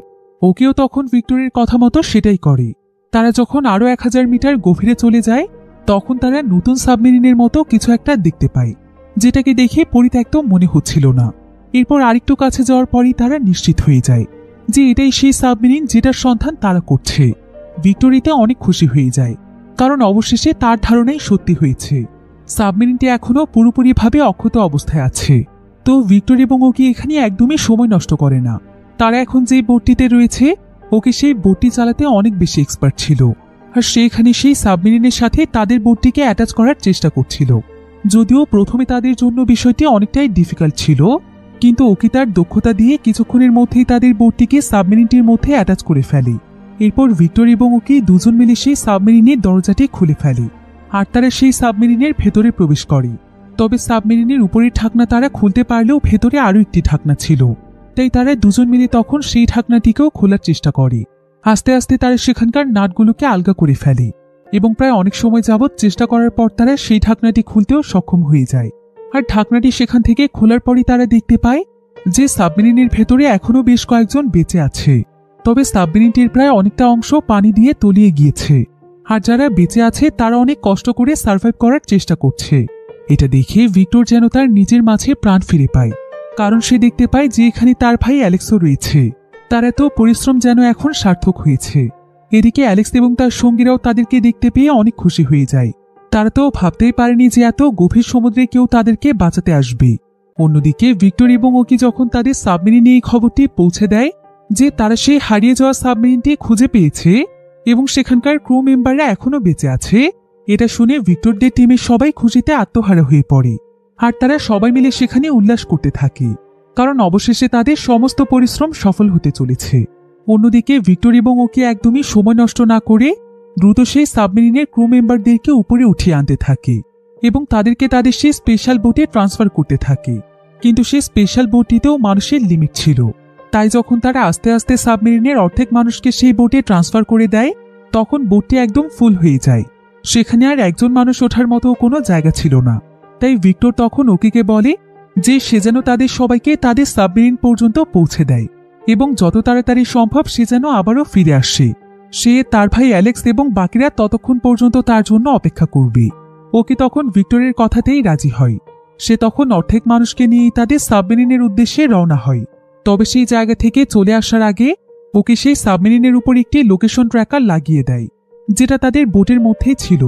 ওকেও তখন ভিক্টরের কথা মতো সেটাই করে। তারা যখন আরো 1000 মিটার গভীরে চলে যায়, তখন তারা নতুন সাবমেরিনের মতো কিছু একটা দেখতে পায়, যেটাকে দেখে পরিত্যক্ত মনে হচ্ছিল না। এরপর আরেকটু কাছে যাওয়ার পরই তারা নিশ্চিত হয়ে যায় যে এটাই সেই সাবমেরিন যেটার সন্ধান তারা করছে। ভিক্টর এতে অনেক খুশি হয়ে যায়, কারণ অবশেষে তার ধারণাই সত্যি হয়েছে। সাবমেরিনটি এখনো পুরোপুরিভাবে অক্ষত অবস্থায় আছে। তো ভিক্টর এবং ওকে এখানে একদমই সময় নষ্ট করে না। তারা এখন যে বোটটিতে রয়েছে, ওকে সেই বোটটি চালাতে অনেক বেশি এক্সপার্ট ছিল, আর সেখানে সেই সাবমেরিনের সাথে তাদের বোটটিকে অ্যাটাচ করার চেষ্টা করছিল। যদিও প্রথমে তাদের জন্য বিষয়টি অনেকটাই ডিফিকাল্ট ছিল, কিন্তু ওকে তার দক্ষতা দিয়ে কিছুক্ষণের মধ্যেই তাদের বোটটিকে সাবমেরিনটির মধ্যে অ্যাটাচ করে ফেলে। এরপর ভিক্টর এবং ওকে দুজন মিলে সেই সাবমেরিনের দরজাটি খুলে ফেলে, আর তারা সেই সাবমেরিনের ভেতরে প্রবেশ করে। তবে সাবমেরিনের উপরের ঢাকনা তারা খুলতে পারলেও ভেতরে আরো একটি ঢাকনা ছিল, তাই তারা দুজন মিলে তখন সেই ঢাকনাটিকেও খোলার চেষ্টা করে। আস্তে আস্তে তারা সেখানকার নাটগুলোকে আলগা করে ফেলে এবং প্রায় অনেক সময় যাবৎ চেষ্টা করার পর তারা সেই ঢাকনাটি খুলতেও সক্ষম হয়ে যায়। আর ঢাকনাটি সেখান থেকে খোলার পরই তারা দেখতে পায় যে সাবমেরিনের ভেতরে এখনো বেশ কয়েকজন বেঁচে আছে। তবে সাবমেরিনটির প্রায় অনেকটা অংশ পানি দিয়ে তলিয়ে গিয়েছে, আর যারা বেঁচে আছে তারা অনেক কষ্ট করে সার্ভাইভ করার চেষ্টা করছে। এটা দেখে ভিক্টর যেন তার নিজের মাঝে প্রাণ ফিরে পায়, কারণ সে দেখতে পায় যে এখানে তার ভাই অ্যালেক্সও রয়েছে। তার এত পরিশ্রম যেন এখন সার্থক হয়েছে। এদিকে অ্যালেক্স এবং তার সঙ্গীরাও তাদেরকে দেখতে পেয়ে অনেক খুশি হয়ে যায়। তারা তো ভাবতেই পারেনি যে এত গভীর সমুদ্রে কেউ তাদেরকে বাঁচাতে আসবে। অন্যদিকে ভিক্টর এবং ওকি যখন তাদের সাবমেরিনে এই খবরটি পৌঁছে দেয় যে তারা সেই হারিয়ে যাওয়া সাবমেরিনটি খুঁজে পেয়েছে এবং সেখানকার ক্রু মেম্বাররা এখনো বেঁচে আছে, এটা শুনে ভিক্টরদের টিমের সবাই খুশিতে আত্মহারা হয়ে পড়ে। আর তারা সবাই মিলে সেখানে উল্লাস করতে থাকে, কারণ অবশেষে তাদের সমস্ত পরিশ্রম সফল হতে চলেছে। অন্যদিকে ভিক্টর এবং ওকে একদমই সময় নষ্ট না করে দ্রুত সেই সাবমেরিনের ক্রু মেম্বারদেরকে উপরে উঠিয়ে আনতে থাকে এবং তাদেরকে তাদের সেই স্পেশাল বোটে ট্রান্সফার করতে থাকে। কিন্তু সেই স্পেশাল বোটটিতেও মানুষের লিমিট ছিল, তাই যখন তারা আস্তে আস্তে সাবমেরিনের অর্ধেক মানুষকে সেই বোটে ট্রান্সফার করে দেয়, তখন বোটটি একদম ফুল হয়ে যায়। সেখানে আর একজন মানুষ ওঠার মতো কোনো জায়গা ছিল না। তাই ভিক্টর তখন ওকিকে বলে যে সে যেন তাদের সবাইকে তাদের সাবমেরিন পর্যন্ত পৌঁছে দেয় এবং যত তাড়াতাড়ি সম্ভব সে যেন আবারও ফিরে আসে। সে, তার ভাই অ্যালেক্স এবং বাকিরা ততক্ষণ পর্যন্ত তার জন্য অপেক্ষা করবে। ওকে তখন ভিক্টরের কথাতেই রাজি হয়। সে তখন অর্ধেক মানুষকে নিয়েই তাদের সাবমেরিনের উদ্দেশ্যে রওনা হয়। তবে সেই জায়গা থেকে চলে আসার আগে ওকে সেই সাবমেরিনের উপর একটি লোকেশন ট্র্যাকার লাগিয়ে দেয়, যেটা তাদের বোটের মধ্যেই ছিল,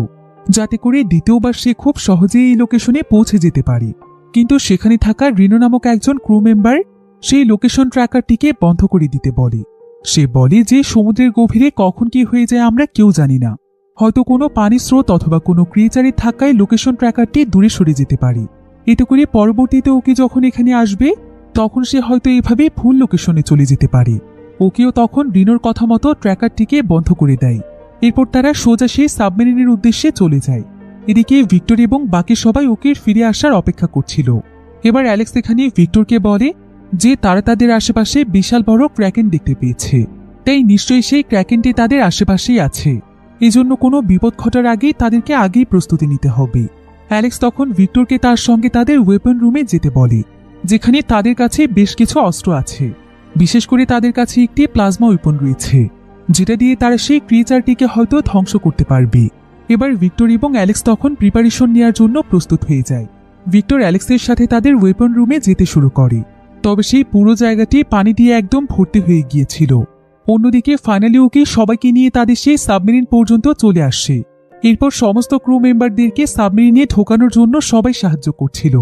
যাতে করে দ্বিতীয়বার সে খুব সহজেই এই লোকেশনে পৌঁছে যেতে পারে। কিন্তু সেখানে থাকা রিনো নামক একজন ক্রু মেম্বার সেই লোকেশন ট্র্যাকারটিকে বন্ধ করে দিতে বলে। সে বলে যে সমুদ্রের গভীরে কখন কি হয়ে যায় আমরা কেউ জানি না, হয়তো কোনো পানির স্রোত অথবা কোনো ক্রিয়েচারের ধাক্কায় লোকেশন ট্র্যাকারটি দূরে সরে যেতে পারে। এতে করে পরবর্তীতে ওকে যখন এখানে আসবে তখন সে হয়তো এভাবে ভুল লোকেশনে চলে যেতে পারে। ওকেও তখন রিনোর কথা মতো ট্র্যাকারটিকে বন্ধ করে দেয়। এরপর তারা সোজা সেই সাবমেরিনের উদ্দেশ্যে চলে যায়। এদিকে ভিক্টর এবং বাকি সবাই ওকে ফিরে আসার অপেক্ষা করছিল। এবার অ্যালেক্স এখানে ভিক্টরকে বলে যে তারা তাদের আশেপাশে বিশাল বড় ক্র্যাকেন দেখতে পেয়েছে, তাই নিশ্চয়ই সেই ক্র্যাকেনটি তাদের আশেপাশেই আছে। এজন্য কোনো বিপদ ঘটার আগেই তাদেরকে আগেই প্রস্তুতি নিতে হবে। অ্যালেক্স তখন ভিক্টরকে তার সঙ্গে তাদের ওয়েপন রুমে যেতে বলে, যেখানে তাদের কাছে বেশ কিছু অস্ত্র আছে। বিশেষ করে তাদের কাছে একটি প্লাজমা ওয়েপন রয়েছে, যেটা দিয়ে তারা সেই ক্রিয়েচারটিকে হয়তো ধ্বংস করতে পারবে। এবার ভিক্টর এবং অ্যালেক্স তখন প্রিপারেশন নেওয়ার জন্য প্রস্তুত হয়ে যায়। ভিক্টর অ্যালেক্সের সাথে তাদের ওয়েপন রুমে যেতে শুরু করে। তবে সেই পুরো জায়গাটি পানি দিয়ে একদম ভর্তি হয়ে গিয়েছিল। অন্যদিকে ফাইনালি ওকে সবাইকে নিয়ে তাদের সেই সাবমেরিন পর্যন্ত চলে আসে। এরপর সমস্ত ক্রু মেম্বারদেরকে সাবমেরিনে ঢোকানোর জন্য সবাই সাহায্য করছিল।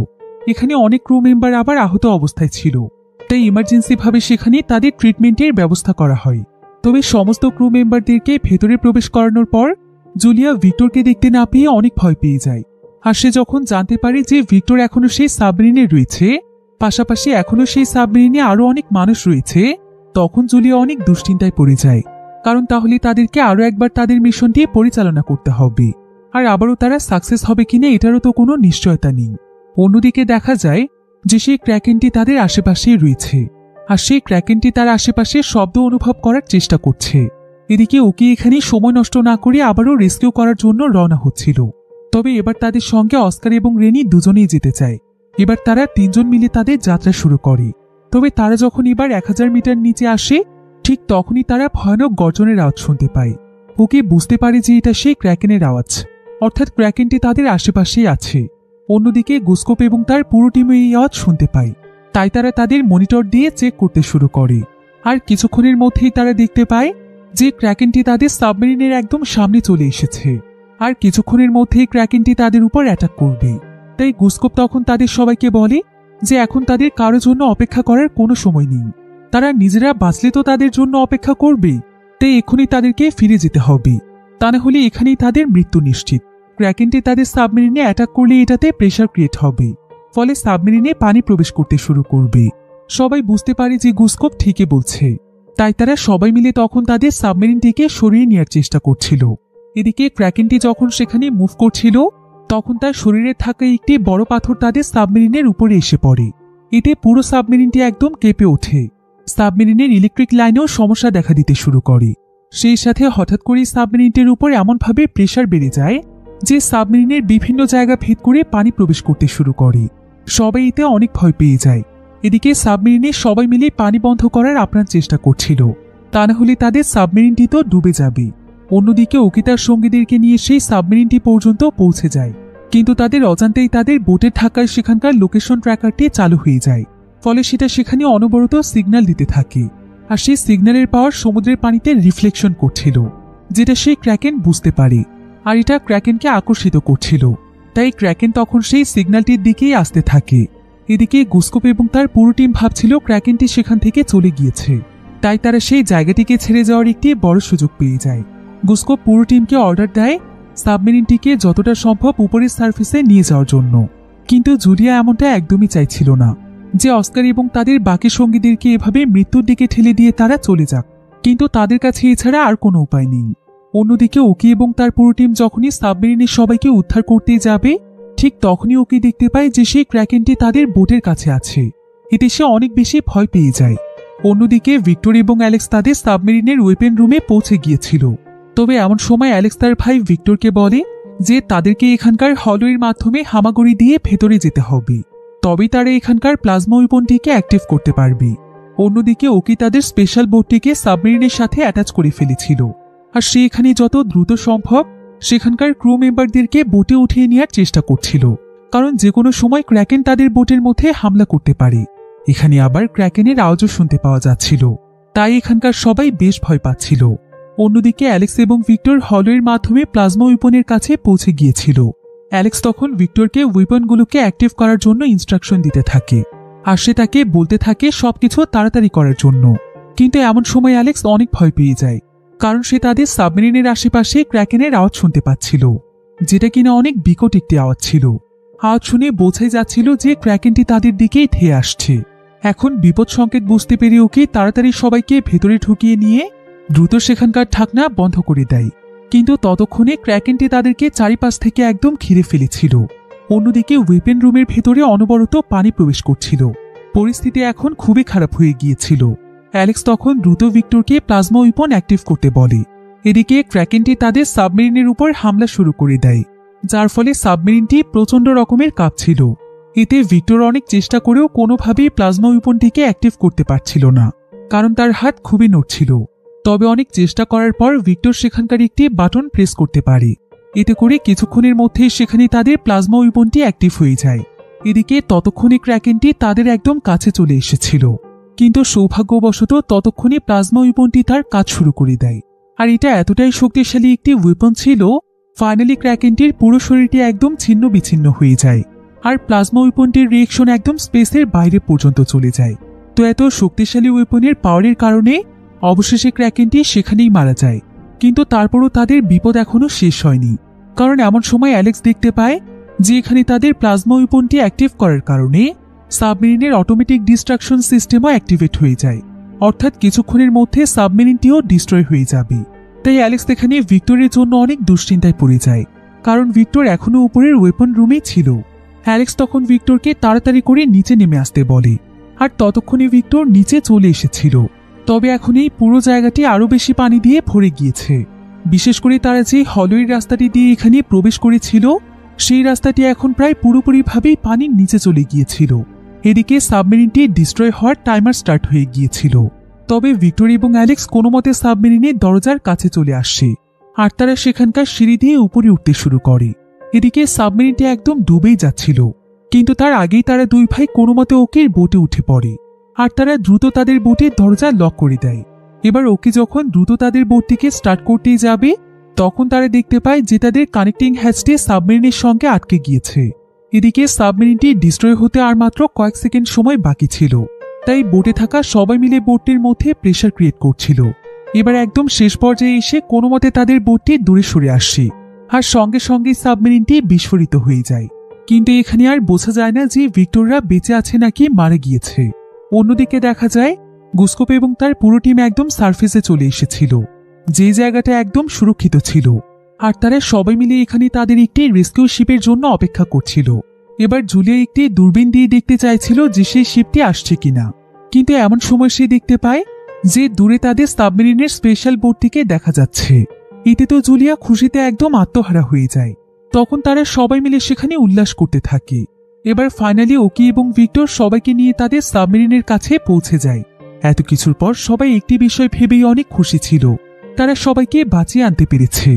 এখানে অনেক ক্রু মেম্বার আবার আহত অবস্থায় ছিল, তাই ইমার্জেন্সি ভাবে সেখানে তাদের ট্রিটমেন্টের ব্যবস্থা করা হয়। তবে সমস্ত ক্রু মেম্বারদেরকে ভেতরে প্রবেশ করানোর পর জুলিয়া ভিক্টরকে দেখতে না পেয়ে অনেক ভয় পেয়ে যায়। আর সে যখন জানতে পারে যে ভিক্টর এখনো সেই সাবমেরিনে রয়েছে, পাশাপাশি এখনো সেই সাবমেরিনে আরো অনেক মানুষ রয়েছে, তখন জুলিয়া অনেক দুশ্চিন্তায় পড়ে যায়। কারণ তাহলে তাদেরকে আরো একবার তাদের মিশনটি পরিচালনা করতে হবে, আর আবারও তারা সাকসেস হবে কিনা এটারও তো কোনো নিশ্চয়তা নেই। অন্যদিকে দেখা যায় যে সেই ক্র্যাকেনটি তাদের আশেপাশেই রয়েছে, আর সেই ক্র্যাকেনটি তার আশেপাশে শব্দ অনুভব করার চেষ্টা করছে। এদিকে ওকে এখানে সময় নষ্ট না করে আবারও রেস্কিউ করার জন্য রওনা হচ্ছিল। তবে এবার তাদের সঙ্গে অস্কার এবং রেনি দুজনেই যেতে চায়। এবার তারা তিনজন মিলে তাদের যাত্রা শুরু করে। তবে তারা যখন এবার 1000 মিটার নিচে আসে, ঠিক তখনই তারা ভয়ানক গর্জনের আওয়াজ শুনতে পায়। ওকে বুঝতে পারে যে এটা সেই ক্র্যাকেনের আওয়াজ, অর্থাৎ ক্র্যাকেনটি তাদের আশেপাশেই আছে। অন্যদিকে গুসকোপ এবং তার পুরো টিমও এই আওয়াজ শুনতে পায়, তাই তারা তাদের মনিটর দিয়ে চেক করতে শুরু করে। আর কিছুক্ষণের মধ্যেই তারা দেখতে পায় যে ক্র্যাকেনটি তাদের সাবমেরিনের একদম সামনে চলে এসেছে, আর কিছুক্ষণের মধ্যেই ক্র্যাকেনটি তাদের উপর অ্যাটাক করবে। তাই গুসকোপ তখন তাদের সবাইকে বলে যে এখন তাদের কারো জন্য অপেক্ষা করার কোনো সময় নেই। তারা নিজেরা বাঁচলে তো তাদের জন্য অপেক্ষা করবে, তাই এখনই তাদেরকে ফিরে যেতে হবে, তা না হলে এখানেই তাদের মৃত্যু নিশ্চিত। ক্র্যাকেনটি তাদের সাবমেরিনে অ্যাটাক করলে এটাতে প্রেসার ক্রিয়েট হবে, ফলে সাবমেরিনে পানি প্রবেশ করতে শুরু করবে। সবাই বুঝতে পারে যে গুসকোপ ঠিকই বলছে, তাই তারা সবাই মিলে তখন তাদের সাবমেরিনটিকে সরিয়ে নেওয়ার চেষ্টা করছিল। এদিকে ক্র্যাকেনটি যখন সেখানে মুভ করছিল, তখন তার শরীরে থাকা একটি বড় পাথর তাদের সাবমেরিনের উপরে এসে পড়ে। এতে পুরো সাবমেরিনটি একদম কেঁপে ওঠে। সাবমেরিনের ইলেকট্রিক লাইনেও সমস্যা দেখা দিতে শুরু করে। সেই সাথে হঠাৎ করে সাবমেরিনটির উপর এমনভাবে প্রেসার বেড়ে যায় যে সাবমেরিনের বিভিন্ন জায়গা ভেদ করে পানি প্রবেশ করতে শুরু করে। সবাই এতে অনেক ভয় পেয়ে যায়। এদিকে সাবমেরিনে সবাই মিলে পানি বন্ধ করার আপ্রাণ চেষ্টা করছিল, তা না হলে তাদের সাবমেরিনটি তো ডুবে যাবে। অন্যদিকে ওকে তার সঙ্গীদেরকে নিয়ে সেই সাবমেরিনটি পর্যন্ত পৌঁছে যায়, কিন্তু তাদের অজান্তেই তাদের বোটের ঢাকায় সেখানকার লোকেশন ট্র্যাকারটি চালু হয়ে যায়। ফলে সেটা সেখানে অনবরত সিগন্যাল দিতে থাকে, আর সেই সিগন্যালের পাওয়ার সমুদ্রের পানিতে রিফ্লেকশন করছিল, যেটা সেই ক্র্যাকেন বুঝতে পারে, আর এটা ক্র্যাকেনকে আকর্ষিত করছিল। তাই ক্র্যাকেন তখন সেই সিগন্যালটির দিকেই আসতে থাকে। এদিকে গুসকোপ এবং তার পুরো টিম ভাবছিল ক্র্যাকেনটি সেখান থেকে চলে গিয়েছে, তাই তারা সেই জায়গাটিকে ছেড়ে যাওয়ার একটি বড় সুযোগ পেয়ে যায়। গুসকোপ পুরো টিমকে অর্ডার দেয় সাবমেরিনটিকে যতটা সম্ভব উপরের সার্ফেসে নিয়ে যাওয়ার জন্য, কিন্তু জুলিয়া এমনটা একদমই চাইছিল না যে অস্কার এবং তাদের বাকি সঙ্গীদেরকে এভাবে মৃত্যুর দিকে ঠেলে দিয়ে তারা চলে যাক, কিন্তু তাদের কাছে এছাড়া আর কোনো উপায় নেই। অন্যদিকে ওকি এবং তার পুরো টিম যখনই সাবমেরিনের সবাইকে উদ্ধার করতে যাবে, ঠিক তখনই ওকি দেখতে পায় যে সেই ক্র্যাকেনটি তাদের বোটের কাছে আছে। এতে সে অনেক বেশি ভয় পেয়ে যায়। অন্যদিকে ভিক্টর এবং অ্যালেক্স তাদের সাবমেরিনের ওয়েপেন রুমে পৌঁছে গিয়েছিল। তবে এমন সময় অ্যালেক্স তার ভাই ভিক্টরকে বলে যে তাদেরকে এখানকার হলওয়ের মাধ্যমে হামাগুড়ি দিয়ে ভেতরে যেতে হবে, তবেই তারা এখানকার প্লাজমা ওয়েপনটিকে অ্যাক্টিভ করতে পারবে। অন্যদিকে ওকি তাদের স্পেশাল বোটটিকে সাবমেরিনের সাথে অ্যাটাচ করে ফেলেছিল, আর সে এখানে যত দ্রুত সম্ভব সেখানকার ক্রু মেম্বারদেরকে বোটে উঠিয়ে নেওয়ার চেষ্টা করছিল, কারণ যে কোনো সময় ক্র্যাকেন তাদের বোটের মধ্যে হামলা করতে পারে। এখানে আবার ক্র্যাকেনের আওয়াজও শুনতে পাওয়া যাচ্ছিল, তাই এখানকার সবাই বেশ ভয় পাচ্ছিল। অন্যদিকে অ্যালেক্স এবং ভিক্টর হলওয়ের মাধ্যমে প্লাজমা উইপনের কাছে পৌঁছে গিয়েছিল। অ্যালেক্স তখন ভিক্টরকে উইপনগুলোকে অ্যাক্টিভ করার জন্য ইনস্ট্রাকশন দিতে থাকে, আর সে তাকে বলতে থাকে সবকিছু তাড়াতাড়ি করার জন্য। কিন্তু এমন সময় অ্যালেক্স অনেক ভয় পেয়ে যায়, কারণ সে তাদের সাবমেরিনের আশেপাশে ক্র্যাকেনের আওয়াজ শুনতে পাচ্ছিল, যেটা কিনা অনেক বিকট একটি আওয়াজ ছিল। আওয়াজ শুনে বোঝাই যাচ্ছিল যে ক্র্যাকেনটি তাদের দিকেই ধেয়ে আসছে। এখন বিপদ সংকেত বুঝতে পেরে ওকে তাড়াতাড়ি সবাইকে ভেতরে ঢুকিয়ে নিয়ে দ্রুত সেখানকার ঢাকনা বন্ধ করে দেয়। কিন্তু ততক্ষণে ক্র্যাকেনটি তাদেরকে চারিপাশ থেকে একদম ঘিরে ফেলেছিল। অন্যদিকে ওয়েপেন রুমের ভেতরে অনবরত পানি প্রবেশ করছিল। পরিস্থিতি এখন খুবই খারাপ হয়ে গিয়েছিল। অ্যালেক্স তখন দ্রুত ভিক্টরকে প্লাজমা উইপন অ্যাক্টিভ করতে বলে। এদিকে ক্র্যাকেনটি তাদের সাবমেরিনের উপর হামলা শুরু করে দেয়, যার ফলে সাবমেরিনটি প্রচণ্ড রকমের কাঁপছিল। এতে ভিক্টর অনেক চেষ্টা করেও কোনোভাবেই প্লাজমা উইপনটিকে অ্যাক্টিভ করতে পারছিল না, কারণ তার হাত খুবই নড়ছিল। তবে অনেক চেষ্টা করার পর ভিক্টর সেখানকার একটি বাটন প্রেস করতে পারে। এতে করে কিছুক্ষণের মধ্যে সেখানে তাদের প্লাজমা উইপনটি অ্যাক্টিভ হয়ে যায়। এদিকে ততক্ষণে ক্র্যাকেনটি তাদের একদম কাছে চলে এসেছিল, কিন্তু সৌভাগ্যবশত ততক্ষণে প্লাজমা উইপনটি তার কাজ শুরু করে দেয়। আর এটা এতটাই শক্তিশালী একটি উইপন ছিল, ফাইনালি ক্র্যাকেনটির পুরো শরীরটি একদম ছিন্ন বিচ্ছিন্ন হয়ে যায়, আর প্লাজমা উইপনটির রিয়েকশন একদম স্পেসের বাইরে পর্যন্ত চলে যায়। তো এত শক্তিশালী উইপনের পাওয়ারের কারণে অবশেষে ক্র্যাকেনটি সেখানেই মারা যায়। কিন্তু তারপরও তাদের বিপদ এখনো শেষ হয়নি, কারণ এমন সময় অ্যালেক্স দেখতে পায় যে এখানে তাদের প্লাজমা উইপনটি অ্যাক্টিভ করার কারণে সাবমেরিনের অটোমেটিক ডিস্ট্রাকশন সিস্টেমও অ্যাক্টিভেট হয়ে যায়, অর্থাৎ কিছুক্ষণের মধ্যে সাবমেরিনটিও ডিস্ট্রয় হয়ে যাবে। তাই অ্যালেক্স এখানে ভিক্টরের জন্য অনেক দুশ্চিন্তায় পড়ে যায়, কারণ ভিক্টর এখনো উপরের ওয়েপন রুমেই ছিল। অ্যালেক্স তখন ভিক্টরকে তাড়াতাড়ি করে নিচে নেমে আসতে বলে, আর ততক্ষণে ভিক্টর নিচে চলে এসেছিল। তবে এখন এই পুরো জায়গাটি আরো বেশি পানি দিয়ে ভরে গিয়েছে। বিশেষ করে তারা যে হলওয়ের রাস্তাটি দিয়ে এখানে প্রবেশ করেছিল, সেই রাস্তাটি এখন প্রায় পুরোপুরিভাবেই পানির নিচে চলে গিয়েছিল। এদিকে সাবমেরিনটি ডিস্ট্রয় হওয়ার টাইমার স্টার্ট হয়ে গিয়েছিল। তবে ভিক্টর এবং অ্যালেক্স কোনো মতে সাবমেরিনের দরজার কাছে চলে আসে, আর তারা সেখানকার সিঁড়ি দিয়ে উপরে উঠতে শুরু করে। এদিকে সাবমেরিনটি একদম ডুবেই যাচ্ছিল, কিন্তু তার আগেই তারা দুই ভাই কোনো মতে ওকে বোটে উঠে পড়ে, আর তারা দ্রুত তাদের বোটের দরজা লক করে দেয়। এবার ওকে যখন দ্রুত তাদের বোটটিকে স্টার্ট করতেই যাবে, তখন তারা দেখতে পায় যে তাদের কানেক্টিং হ্যাচটি সাবমেরিনের সঙ্গে আটকে গিয়েছে। এদিকে সাবমেরিনটি ডিস্ট্রয় হতে আর মাত্র কয়েক সেকেন্ড সময় বাকি ছিল, তাই বোটে থাকা সবাই মিলে বোটটির মধ্যে প্রেসার ক্রিয়েট করছিল। এবার একদম শেষ পর্যায়ে এসে কোনো মতে তাদের বোটটি দূরে সরে আসে, আর সঙ্গে সঙ্গে সাবমেরিনটি বিস্ফোরিত হয়ে যায়। কিন্তু এখানে আর বোঝা যায় না যে ভিক্টররা বেঁচে আছে নাকি মারা গিয়েছে। অন্যদিকে দেখা যায় গুসকোপ এবং তার পুরো টিম একদম সার্ফেসে চলে এসেছিল, যে জায়গাটা একদম সুরক্ষিত ছিল, আর তারা সবাই মিলে এখানে তাদের একটি রেস্কিউ শিপের জন্য অপেক্ষা করছিল। এবার জুলিয়া একটি দূরবীন দিয়ে দেখতে চাইছিল যে সেই শিপটি আসছে কিনা, কিন্তু এমন সময় সে দেখতে পায় যে দূরে তাদের সাবমেরিনের স্পেশাল বোটটিকে দেখা যাচ্ছে। এতে তো জুলিয়া খুশিতে একদম আত্মহারা হয়ে যায়। তখন তারা সবাই মিলে সেখানে উল্লাস করতে থাকে। এবার ফাইনালি ওকি এবং ভিক্টর সবাইকে নিয়ে তাদের সাবমেরিনের কাছে পৌঁছে যায়। এত কিছুর পর সবাই একটি বিষয় ভেবেই অনেক খুশি ছিল, তারা সবাইকে বাঁচিয়ে আনতে পেরেছে।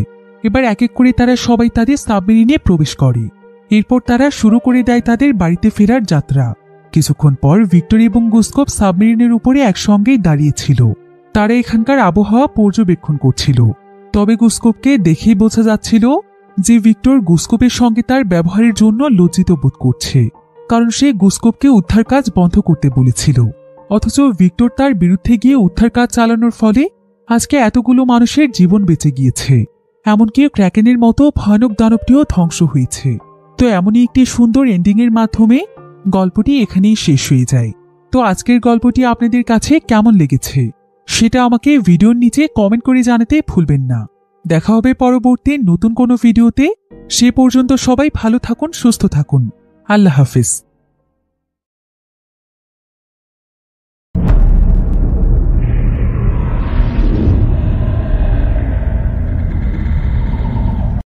এবার এক এক করে তারা সবাই তাদের সাবমেরিনে প্রবেশ করে। এরপর তারা শুরু করে দেয় তাদের বাড়িতে ফেরার যাত্রা। কিছুক্ষণ পর ভিক্টর এবং গুসকোপ সাবমেরিনের উপরে একসঙ্গেই দাঁড়িয়েছিল। তারা এখানকার আবহাওয়া পর্যবেক্ষণ করছিল। তবে গুসকোপকে দেখেই বোঝা যাচ্ছিল যে ভিক্টর গুসকোপের সঙ্গে তার ব্যবহারের জন্য লজ্জিত বোধ করছে, কারণ সে গুসকোপকে উদ্ধার কাজ বন্ধ করতে বলেছিল। অথচ ভিক্টর তার বিরুদ্ধে গিয়ে উদ্ধার কাজ চালানোর ফলে আজকে এতগুলো মানুষের জীবন বেঁচে গিয়েছে, এমনকি ক্র্যাকেনের মতো ভয়ানক দানবটিও ধ্বংস হয়েছে। তো এমনই একটি সুন্দর এন্ডিং এর মাধ্যমে গল্পটি এখানেই শেষ হয়ে যায়। তো আজকের গল্পটি আপনাদের কাছে কেমন লেগেছে সেটা আমাকে ভিডিওর নিচে কমেন্ট করে জানাতে ভুলবেন না। দেখা হবে পরবর্তী নতুন কোনো ভিডিওতে। সে পর্যন্ত সবাই ভালো থাকুন, সুস্থ থাকুন। আল্লাহ হাফেজ।